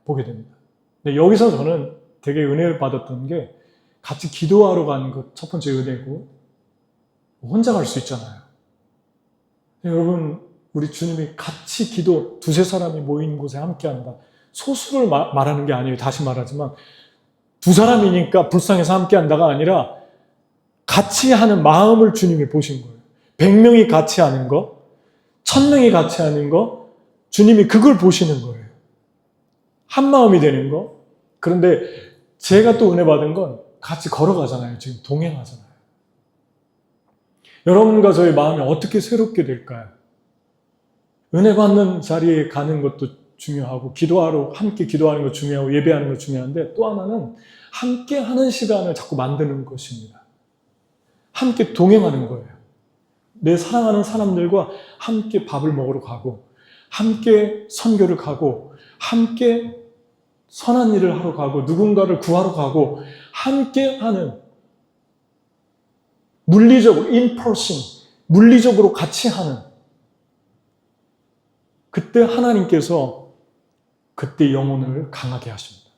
Speaker 1: 보게 됩니다. 근데 여기서 저는 되게 은혜를 받았던 게 같이 기도하러 가는 것 첫 번째 은혜고 혼자 갈 수 있잖아요. 여러분 우리 주님이 같이 기도 두세 사람이 모인 곳에 함께한다. 소수를 말하는 게 아니에요. 다시 말하지만 두 사람이니까 불쌍해서 함께한다가 아니라 같이 하는 마음을 주님이 보신 거예요. 100명이 같이 하는 거, 1000명이 같이 하는 거 주님이 그걸 보시는 거예요. 한 마음이 되는 거. 그런데 제가 또 은혜 받은 건 같이 걸어가잖아요. 지금 동행하잖아요. 여러분과 저의 마음이 어떻게 새롭게 될까요? 은혜 받는 자리에 가는 것도 중요하고 기도하러 함께 기도하는 것 중요하고 예배하는 것 중요한데 또 하나는 함께 하는 시간을 자꾸 만드는 것입니다. 함께 동행하는 거예요. 내 사랑하는 사람들과 함께 밥을 먹으러 가고 함께 선교를 가고 함께 선한 일을 하러 가고 누군가를 구하러 가고 함께 하는 물리적으로 in person 물리적으로 같이 하는 그때 하나님께서 그때 영혼을 강하게 하십니다.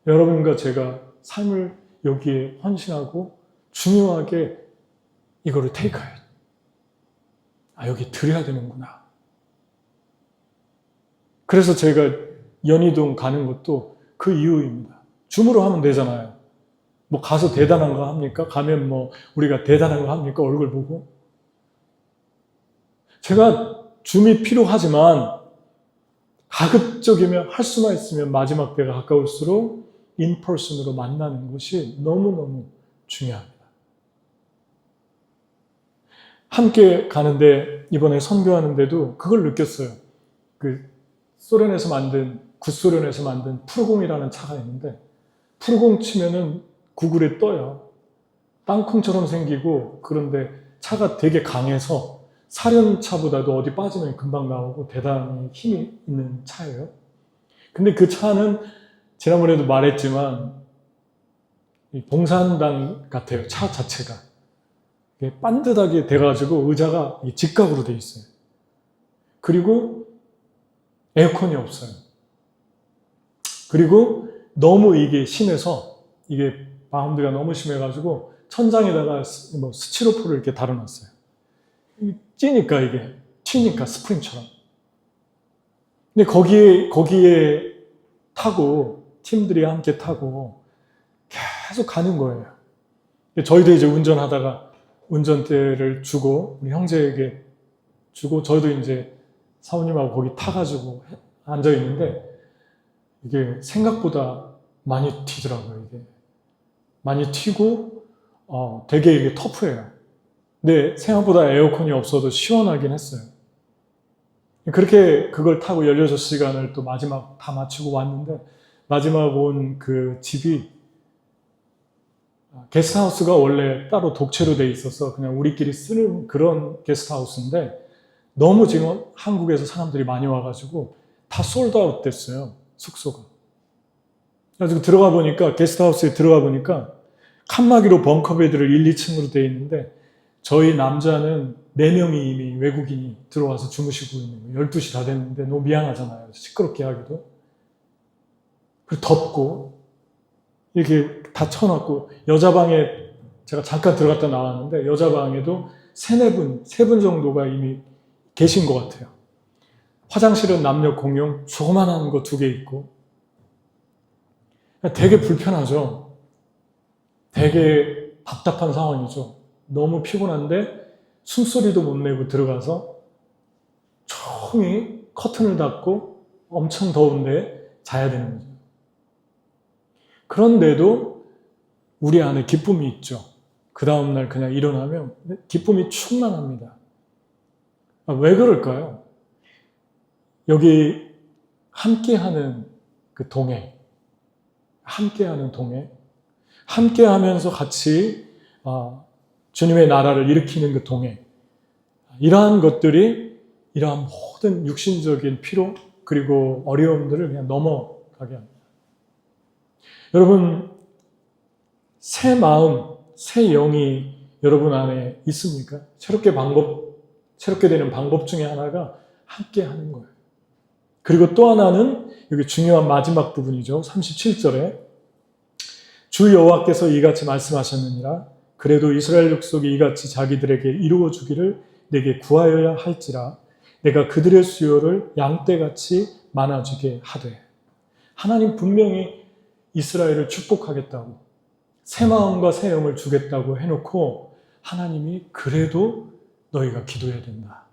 Speaker 1: 여러분과 제가 삶을 여기에 헌신하고 중요하게 이거를 테이크해야 돼. 여기 드려야 되는구나. 그래서 제가 연희동 가는 것도 그 이유입니다. 줌으로 하면 되잖아요. 뭐 가서 대단한 거 합니까? 가면 뭐 우리가 대단한 거 합니까? 얼굴 보고. 제가 줌이 필요하지만 가급적이면 할 수만 있으면 마지막 때가 가까울수록 인퍼슨으로 만나는 것이 너무너무 중요합니다. 함께 가는데 이번에 선교하는데도 그걸 느꼈어요. 구소련에서 만든 푸르공이라는 차가 있는데 푸르공 치면은 구글에 떠요. 땅콩처럼 생기고 그런데 차가 되게 강해서 사륜차보다도 어디 빠지면 금방 나오고 대단히 힘이 있는 차예요. 근데 그 차는 지난번에도 말했지만 봉산당 같아요. 차 자체가. 반듯하게 돼가지고 의자가 직각으로 돼 있어요. 그리고 에어컨이 없어요. 그리고 너무 이게 심해서 이게 바운드가 너무 심해가지고 천장에다가 뭐 스티로폼을 이렇게 달아놨어요. 찌니까 이게 튀니까 스프링처럼. 근데 거기에 타고 팀들이 함께 타고 계속 가는 거예요. 저희도 이제 운전하다가 운전대를 주고 우리 형제에게 주고 저희도 이제 사모님하고 거기 타가지고 앉아 있는데 이게 생각보다 많이 튀더라고요. 이게 많이 튀고 되게 이게 터프해요. 근데 생각보다 에어컨이 없어도 시원하긴 했어요. 그렇게 그걸 타고 16시간을 또 마지막 다 마치고 왔는데 마지막 온 그 집이 게스트하우스가 원래 따로 독채로 돼 있어서 그냥 우리끼리 쓰는 그런 게스트하우스인데 너무 지금 한국에서 사람들이 많이 와가지고 다 솔드아웃 됐어요. 숙소가. 그래서 들어가 보니까, 게스트하우스에 들어가 보니까 칸막이로 벙커베드를 1, 2층으로 되어 있는데 저희 남자는 4명이 이미 외국인이 들어와서 주무시고 있는 거예요. 12시 다 됐는데 너무 미안하잖아요. 시끄럽게 하기도. 그리고 덥고 이렇게 다 쳐놨고, 여자 방에 제가 잠깐 들어갔다 나왔는데 여자 방에도 3분 정도가 이미 계신 것 같아요. 화장실은 남녀 공용 조그만한 거 2개 있고. 되게 불편하죠. 되게 답답한 상황이죠. 너무 피곤한데 숨소리도 못 내고 들어가서 조용히 커튼을 닫고 엄청 더운데 자야 되는 거죠. 그런데도 우리 안에 기쁨이 있죠. 그 다음날 그냥 일어나면 기쁨이 충만합니다. 왜 그럴까요? 여기 함께하는 그 동행, 함께하면서 같이 주님의 나라를 일으키는 그 동행, 이러한 것들이 이러한 모든 육신적인 피로 그리고 어려움들을 그냥 넘어가게 합니다. 여러분, 새 마음, 새 영이 여러분 안에 있습니까? 새롭게 되는 방법 중에 하나가 함께하는 거예요. 그리고 또 하나는 여기 중요한 마지막 부분이죠. 37절에 주 여호와께서 이같이 말씀하셨느니라. 그래도 이스라엘 족속이 이같이 자기들에게 이루어 주기를 내게 구하여야 할지라. 내가 그들의 수요를 양떼같이 많아지게 하되. 하나님 분명히 이스라엘을 축복하겠다고, 새 마음과 새 영을 주겠다고 해놓고 하나님이 그래도 너희가 기도해야 된다,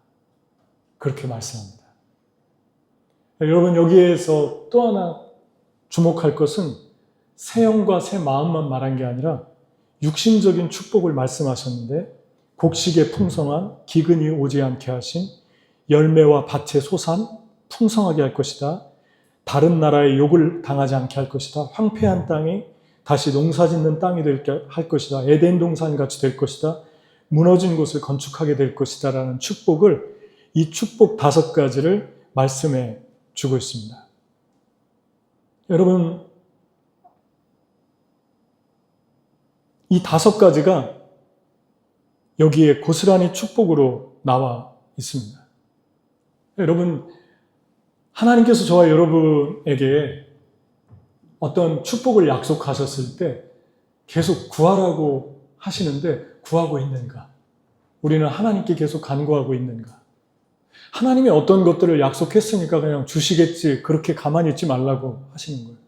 Speaker 1: 그렇게 말씀합니다. 여러분, 여기에서 또 하나 주목할 것은 새 영과 새 마음만 말한 게 아니라 육신적인 축복을 말씀하셨는데, 곡식의 풍성한 기근이 오지 않게 하신, 열매와 밭의 소산 풍성하게 할 것이다, 다른 나라의 욕을 당하지 않게 할 것이다, 황폐한 땅이 다시 농사짓는 땅이 할 것이다, 에덴 동산같이 될 것이다, 무너진 곳을 건축하게 될 것이다 라는 축복을, 이 축복 5가지를 말씀해 주고 있습니다. 여러분, 이 5가지가 여기에 고스란히 축복으로 나와 있습니다. 여러분, 하나님께서 저와 여러분에게 어떤 축복을 약속하셨을 때 계속 구하라고 하시는데 구하고 있는가? 우리는 하나님께 계속 간구하고 있는가? 하나님이 어떤 것들을 약속했으니까 그냥 주시겠지, 그렇게 가만히 있지 말라고 하시는 거예요.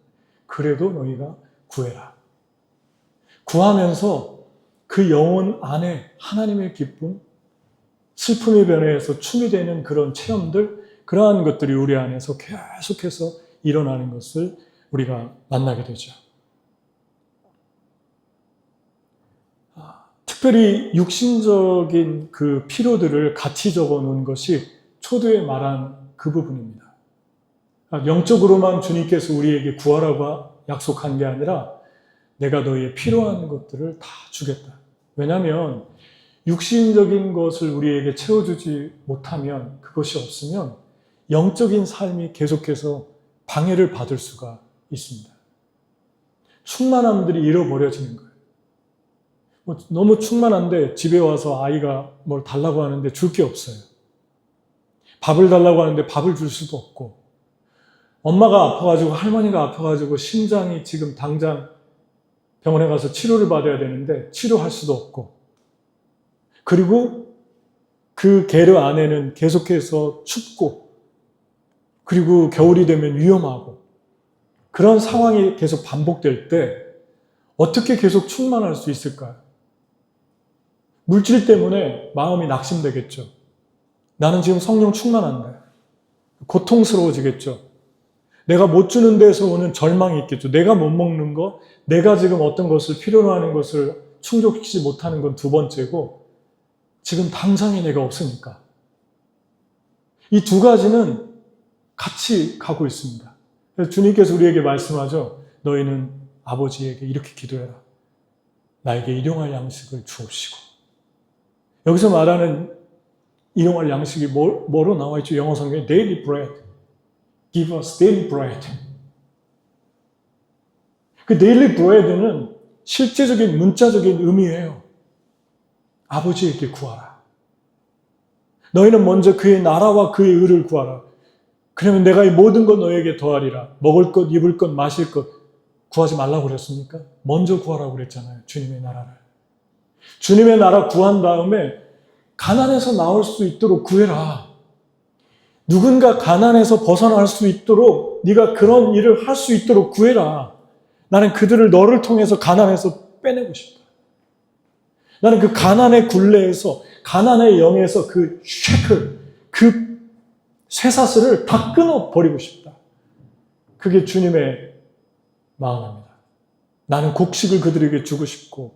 Speaker 1: 그래도 너희가 구해라. 구하면서 그 영혼 안에 하나님의 기쁨, 슬픔의 변화에서 춤이 되는 그런 체험들, 그러한 것들이 우리 안에서 계속해서 일어나는 것을 우리가 만나게 되죠. 특별히 육신적인 그 피로들을 같이 적어 놓은 것이 초두에 말한 그 부분입니다. 영적으로만 주님께서 우리에게 구하라고 약속한 게 아니라 내가 너희의 필요한 것들을 다 주겠다. 왜냐하면 육신적인 것을 우리에게 채워주지 못하면, 그것이 없으면 영적인 삶이 계속해서 방해를 받을 수가 있습니다. 충만함들이 잃어버려지는 거예요. 너무 충만한데 집에 와서 아이가 뭘 달라고 하는데 줄 게 없어요. 밥을 달라고 하는데 밥을 줄 수도 없고, 엄마가 아파가지고, 할머니가 아파가지고 심장이 지금 당장 병원에 가서 치료를 받아야 되는데 치료할 수도 없고, 그리고 그 게르 안에는 계속해서 춥고, 그리고 겨울이 되면 위험하고, 그런 상황이 계속 반복될 때 어떻게 계속 충만할 수 있을까요? 물질 때문에 마음이 낙심되겠죠. 나는 지금 성령 충만한데. 고통스러워지겠죠. 내가 못 주는 데서 오는 절망이 있겠죠. 내가 못 먹는 거, 내가 지금 어떤 것을 필요로 하는 것을 충족시키지 못하는 건 2번째고, 지금 당장에 내가 없으니까. 이 2가지는 같이 가고 있습니다. 그래서 주님께서 우리에게 말씀하죠. 너희는 아버지에게 이렇게 기도해라. 나에게 일용할 양식을 주옵시고. 여기서 말하는 일용할 양식이 뭐로 나와 있죠? 영어 성경에 daily bread. Give us daily bread. 그 데일리 브레드는 실제적인 문자적인 의미예요. 아버지에게 구하라. 너희는 먼저 그의 나라와 그의 의를 구하라. 그러면 내가 이 모든 것 너희에게 더하리라. 먹을 것, 입을 것, 마실 것 구하지 말라고 그랬습니까? 먼저 구하라고 그랬잖아요. 주님의 나라를. 주님의 나라 구한 다음에 가난에서 나올 수 있도록 구해라. 누군가 가난에서 벗어날 수 있도록 네가 그런 일을 할 수 있도록 구해라. 나는 그들을 너를 통해서 가난에서 빼내고 싶다. 나는 그 가난의 굴레에서, 가난의 영에서 그 쉐클, 그 쇠사슬을 다 끊어버리고 싶다. 그게 주님의 마음입니다. 나는 곡식을 그들에게 주고 싶고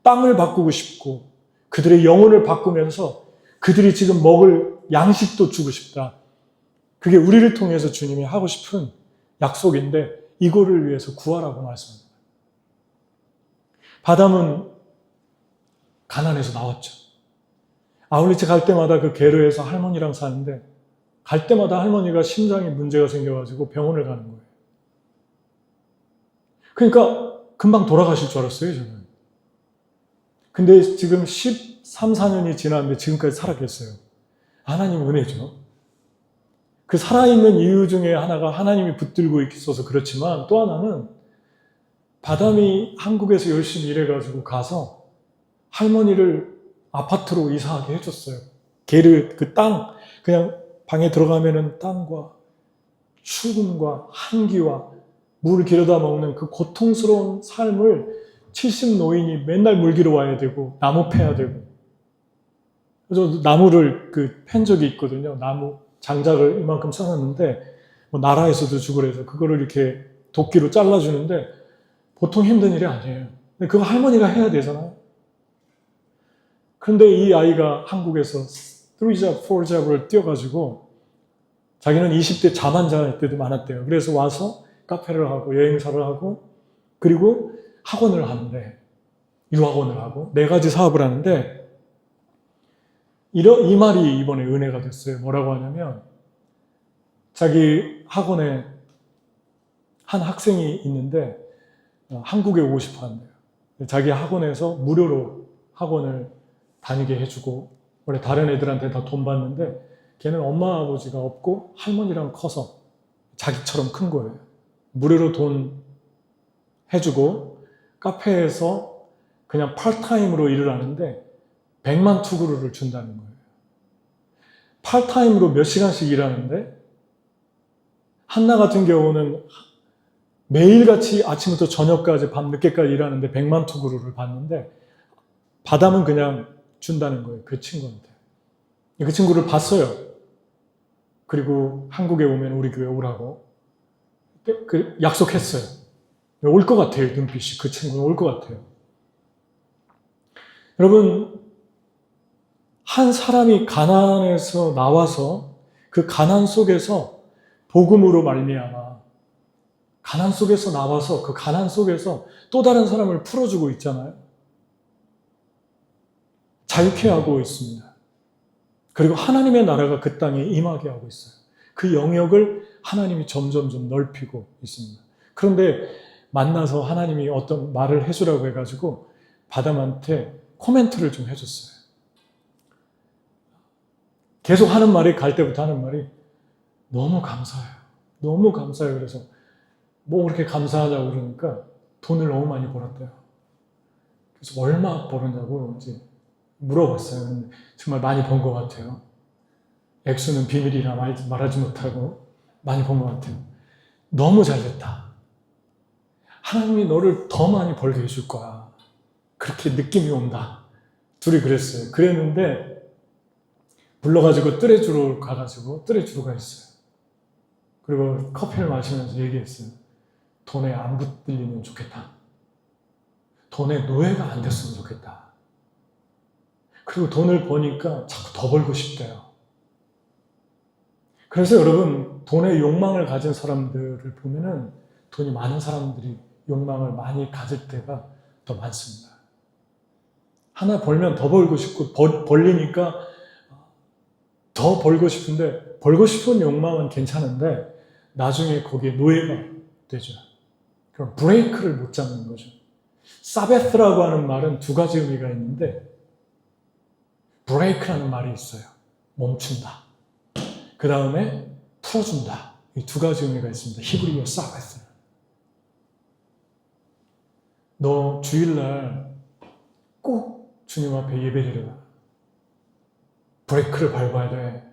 Speaker 1: 땅을 바꾸고 싶고 그들의 영혼을 바꾸면서 그들이 지금 먹을 양식도 주고 싶다. 그게 우리를 통해서 주님이 하고 싶은 약속인데 이거를 위해서 구하라고 말씀합니다. 바담은 가난에서 나왔죠. 아울리치 갈 때마다 그 게르에서 할머니랑 사는데 갈 때마다 할머니가 심장에 문제가 생겨가지고 병원을 가는 거예요. 그러니까 금방 돌아가실 줄 알았어요, 저는. 근데 지금 13, 14년이 지났는데 지금까지 살아계세요. 하나님 은혜죠. 그 살아있는 이유 중에 하나가 하나님이 붙들고 있어서 그렇지만 또 하나는 바담이 한국에서 열심히 일해가지고 가서 할머니를 아파트로 이사하게 해줬어요. 게르 그 땅, 그냥 방에 들어가면은 땅과 추움과 한기와 물을 길어다 먹는 그 고통스러운 삶을 70 노인이 맨날 물 길어 와야 되고 나무 패야 되고. 그래서 나무를 팬 적이 있거든요. 나무 장작을 이만큼 써놨는데 뭐 나라에서도 주고 그래서 그거를 이렇게 도끼로 잘라주는데 보통 힘든 일이 아니에요. 근데 그거 할머니가 해야 되잖아요. 그런데 이 아이가 한국에서 3잡, 4잡을 뛰어가지고 자기는 20대 잠 안 잘 때도 많았대요. 그래서 와서 카페를 하고 여행사를 하고 그리고 학원을 하는데 유학원을 하고 4가지 사업을 하는데 이 말이 이번에 은혜가 됐어요. 뭐라고 하냐면 자기 학원에 한 학생이 있는데 한국에 오고 싶어 한대요. 자기 학원에서 무료로 학원을 다니게 해주고 원래 다른 애들한테 다 돈 받는데 걔는 엄마 아버지가 없고 할머니랑 커서 자기처럼 큰 거예요. 무료로 돈 해주고 카페에서 그냥 파트타임으로 일을 하는데 100만 투구루를 준다는 거예요. 파트타임으로 몇 시간씩 일하는데 한나 같은 경우는 매일같이 아침부터 저녁까지 밤 늦게까지 일하는데 100만 투구루를 받는데 바담은 그냥 준다는 거예요. 그 친구한테. 그 친구를 봤어요. 그리고 한국에 오면 우리 교회 오라고 약속했어요. 올 것 같아요. 눈빛이. 그 친구는 올 것 같아요. 여러분, 한 사람이 가난에서 나와서 그 가난 속에서 복음으로 말미암아 가난 속에서 나와서 그 가난 속에서 또 다른 사람을 풀어주고 있잖아요. 자유케 하고 있습니다. 그리고 하나님의 나라가 그 땅에 임하게 하고 있어요. 그 영역을 하나님이 점점점 넓히고 있습니다. 그런데 만나서 하나님이 어떤 말을 해주라고 해가지고 바담한테 코멘트를 좀 해줬어요. 계속 하는 말이 갈 때부터 하는 말이 너무 감사해요. 너무 감사해요. 그래서 뭐 그렇게 감사하냐고 그러니까 돈을 너무 많이 벌었대요. 그래서 얼마 벌었냐고 이제 물어봤어요. 근데 정말 많이 번 것 같아요. 액수는 비밀이라 말하지 못하고 많이 번 것 같아요. 너무 잘됐다. 하나님이 너를 더 많이 벌게 해줄 거야. 그렇게 느낌이 온다. 둘이 그랬어요. 그랬는데 불러가지고 뜨레주로 가가지고 뜨레주로가 있어요. 그리고 커피를 마시면서 얘기했어요. 돈에 안 붙들리면 좋겠다. 돈에 노예가 안 됐으면 좋겠다. 그리고 돈을 버니까 자꾸 더 벌고 싶대요. 그래서 여러분, 돈의 욕망을 가진 사람들을 보면은 돈이 많은 사람들이 욕망을 많이 가질 때가 더 많습니다. 하나 벌면 더 벌고 싶고 벌리니까 더 벌고 싶은데 벌고 싶은 욕망은 괜찮은데 나중에 거기에 노예가 되죠. 그럼 브레이크를 못 잡는 거죠. 사베스라고 하는 말은 두 가지 의미가 있는데 브레이크라는 말이 있어요. 멈춘다. 그 다음에 풀어준다. 이 두 가지 의미가 있습니다. 히브리어 사베스. 너 주일날 꼭 주님 앞에 예배드려라. 브레이크를 밟아야 돼.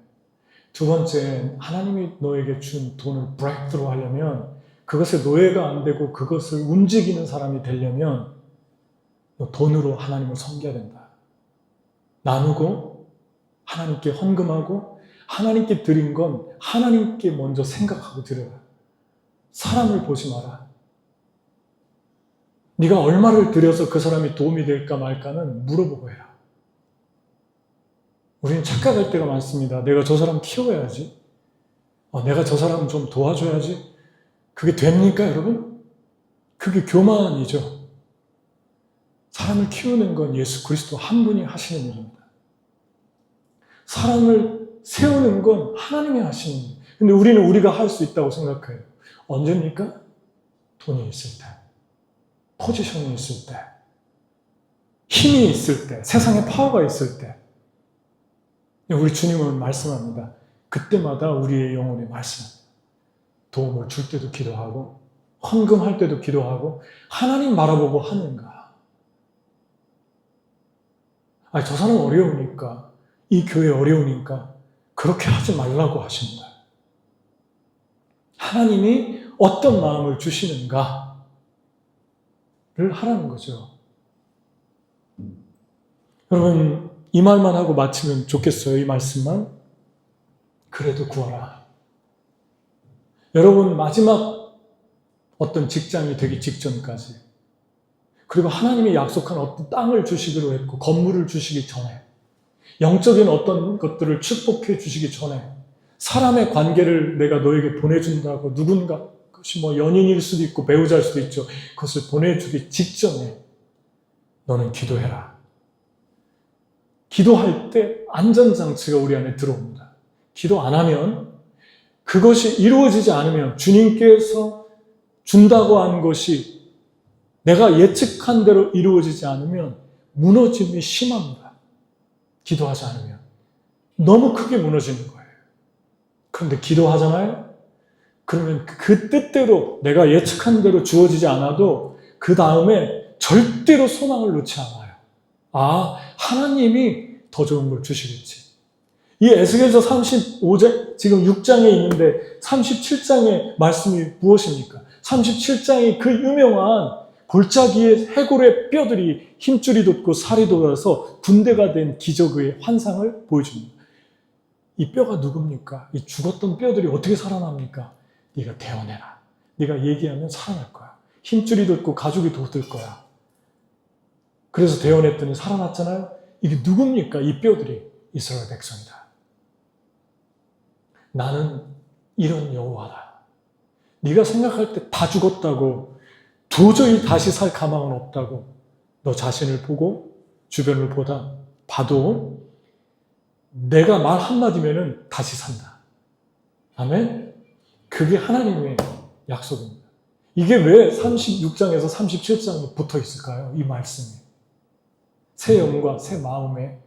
Speaker 1: 두 번째, 하나님이 너에게 준 돈을 브레이크로 하려면 그것에 노예가 안 되고 그것을 움직이는 사람이 되려면 너 돈으로 하나님을 섬겨야 된다. 나누고 하나님께 헌금하고 하나님께 드린 건 하나님께 먼저 생각하고 드려라. 사람을 보지 마라. 네가 얼마를 들여서 그 사람이 도움이 될까 말까는 물어보고 해라. 우리는 착각할 때가 많습니다. 내가 저 사람 키워야지. 내가 저 사람 좀 도와줘야지. 그게 됩니까, 여러분? 그게 교만이죠. 사람을 키우는 건 예수 그리스도 한 분이 하시는 일입니다. 사람을 세우는 건 하나님이 하시는 일. 근데 우리는 우리가 할 수 있다고 생각해요. 언제입니까? 돈이 있을 때, 포지션이 있을 때, 힘이 있을 때, 세상에 파워가 있을 때. 우리 주님은 말씀합니다. 그때마다 우리의 영혼에 말씀합니다. 도움을 줄 때도 기도하고 헌금할 때도 기도하고 하나님 바라보고 하는가? 저 사람 어려우니까 이 교회 어려우니까 그렇게 하지 말라고 하십니다. 하나님이 어떤 마음을 주시는가를 하라는 거죠. 여러분 이 말만 하고 마치면 좋겠어요. 이 말씀만. 그래도 구하라. 여러분 마지막 어떤 직장이 되기 직전까지 그리고 하나님이 약속한 어떤 땅을 주시기로 했고 건물을 주시기 전에 영적인 어떤 것들을 축복해 주시기 전에 사람의 관계를 내가 너에게 보내준다고 누군가 그것이 연인일 수도 있고 배우자일 수도 있죠. 그것을 보내주기 직전에 너는 기도해라. 기도할 때 안전장치가 우리 안에 들어옵니다. 기도 안 하면 그것이 이루어지지 않으면 주님께서 준다고 한 것이 내가 예측한 대로 이루어지지 않으면 무너짐이 심합니다. 기도하지 않으면. 너무 크게 무너지는 거예요. 그런데 기도하잖아요? 그러면 그 뜻대로 내가 예측한 대로 주어지지 않아도 그 다음에 절대로 소망을 놓지 않아요. 하나님이 더 좋은 걸 주시겠지. 이 에스겔서 35장, 지금 6장에 있는데 37장의 말씀이 무엇입니까? 37장이 그 유명한 골짜기의 해골의 뼈들이 힘줄이 돋고 살이 돋아서 군대가 된 기적의 환상을 보여줍니다. 이 뼈가 누굽니까? 이 죽었던 뼈들이 어떻게 살아납니까? 네가 대언해라. 네가 얘기하면 살아날 거야. 힘줄이 돋고 가죽이 돋을 거야. 그래서 대언했더니 살아났잖아요. 이게 누굽니까? 이 뼈들이 이스라엘 백성이다. 나는 이런 여호와다. 네가 생각할 때 다 죽었다고 도저히 다시 살 가망은 없다고 너 자신을 보고 주변을 봐도 내가 말 한마디면은 다시 산다. 아멘? 그게 하나님의 약속입니다. 이게 왜 36장에서 37장에 붙어 있을까요? 이 말씀이. 새 영과 새 마음의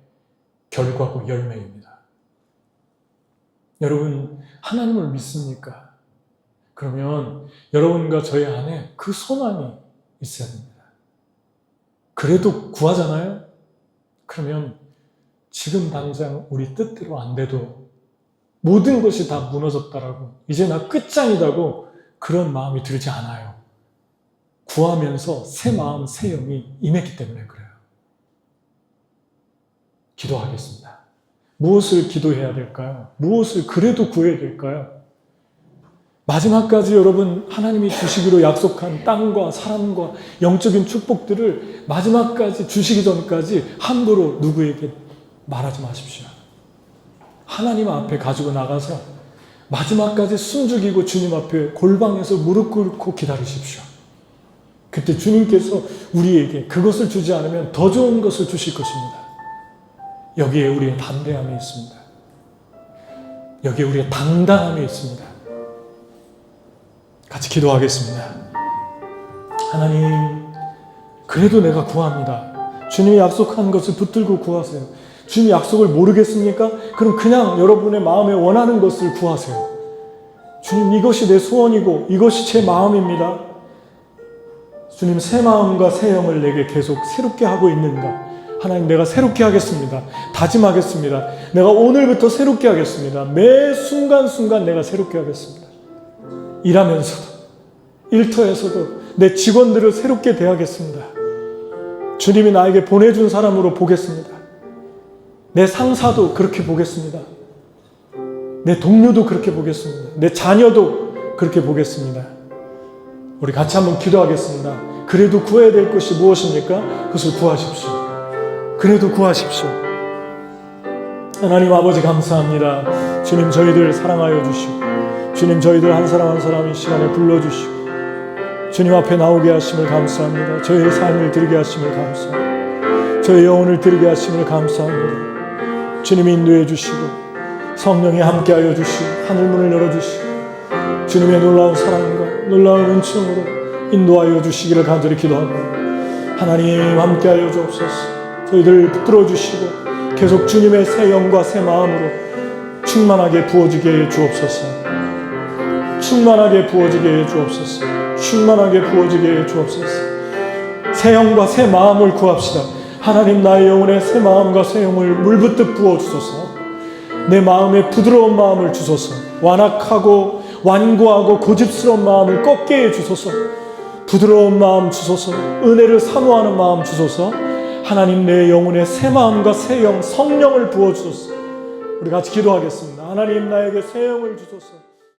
Speaker 1: 결과고 열매입니다. 여러분, 하나님을 믿습니까? 그러면 여러분과 저희 안에 그 소망이 있어야 됩니다. 그래도 구하잖아요? 그러면 지금 당장 우리 뜻대로 안 돼도 모든 것이 다 무너졌다라고 이제 나 끝장이다고 그런 마음이 들지 않아요. 구하면서 새 마음, 새 영이 임했기 때문에 그래요. 기도하겠습니다. 무엇을 기도해야 될까요? 무엇을 그래도 구해야 될까요? 마지막까지 여러분 하나님이 주시기로 약속한 땅과 사람과 영적인 축복들을 마지막까지 주시기 전까지 함부로 누구에게 말하지 마십시오. 하나님 앞에 가지고 나가서 마지막까지 숨죽이고 주님 앞에 골방에서 무릎 꿇고 기다리십시오. 그때 주님께서 우리에게 그것을 주지 않으면 더 좋은 것을 주실 것입니다. 여기에 우리의 담대함이 있습니다. 여기에 우리의 당당함이 있습니다. 같이 기도하겠습니다. 하나님, 그래도 내가 구합니다. 주님이 약속한 것을 붙들고 구하세요. 주님 약속을 모르겠습니까? 그럼 그냥 여러분의 마음에 원하는 것을 구하세요. 주님, 이것이 내 소원이고 이것이 제 마음입니다. 주님, 새 마음과 새 영을 내게 계속 새롭게 하고 있는가? 하나님, 내가 새롭게 하겠습니다. 다짐하겠습니다. 내가 오늘부터 새롭게 하겠습니다. 매 순간순간 내가 새롭게 하겠습니다. 일하면서도, 일터에서도 내 직원들을 새롭게 대하겠습니다. 주님이 나에게 보내준 사람으로 보겠습니다. 내 상사도 그렇게 보겠습니다. 내 동료도 그렇게 보겠습니다. 내 자녀도 그렇게 보겠습니다. 우리 같이 한번 기도하겠습니다. 그래도 구해야 될 것이 무엇입니까? 그것을 구하십시오. 그래도 구하십시오. 하나님 아버지, 감사합니다. 주님, 저희들 사랑하여 주시고, 주님, 저희들 한 사람 한 사람 이 시간에 불러주시고, 주님 앞에 나오게 하심을 감사합니다. 저희의 삶을 드리게 하심을 감사합니다. 저희 영혼을 드리게 하심을 감사합니다. 주님이 인도해 주시고, 성령이 함께하여 주시고, 하늘문을 열어주시고, 주님의 놀라운 사랑과 놀라운 은총으로 인도하여 주시기를 간절히 기도합니다. 하나님, 함께하여 주옵소서. 저희들 붙들어 주시고 계속 주님의 새 영과 새 마음으로 충만하게 부어지게 해 주옵소서. 충만하게 부어지게 해 주옵소서. 충만하게 부어지게 해 주옵소서. 새 영과 새 마음을 구합시다. 하나님, 나의 영혼에 새 마음과 새 영을 물붓듯 부어주소서. 내 마음에 부드러운 마음을 주소서. 완악하고 완고하고 고집스러운 마음을 꺾게 해 주소서. 부드러운 마음 주소서. 은혜를 사모하는 마음 주소서. 하나님, 내 영혼에 새 마음과 새 영, 성령을 부어주소서. 우리 같이 기도하겠습니다. 하나님, 나에게 새 영을 주소서.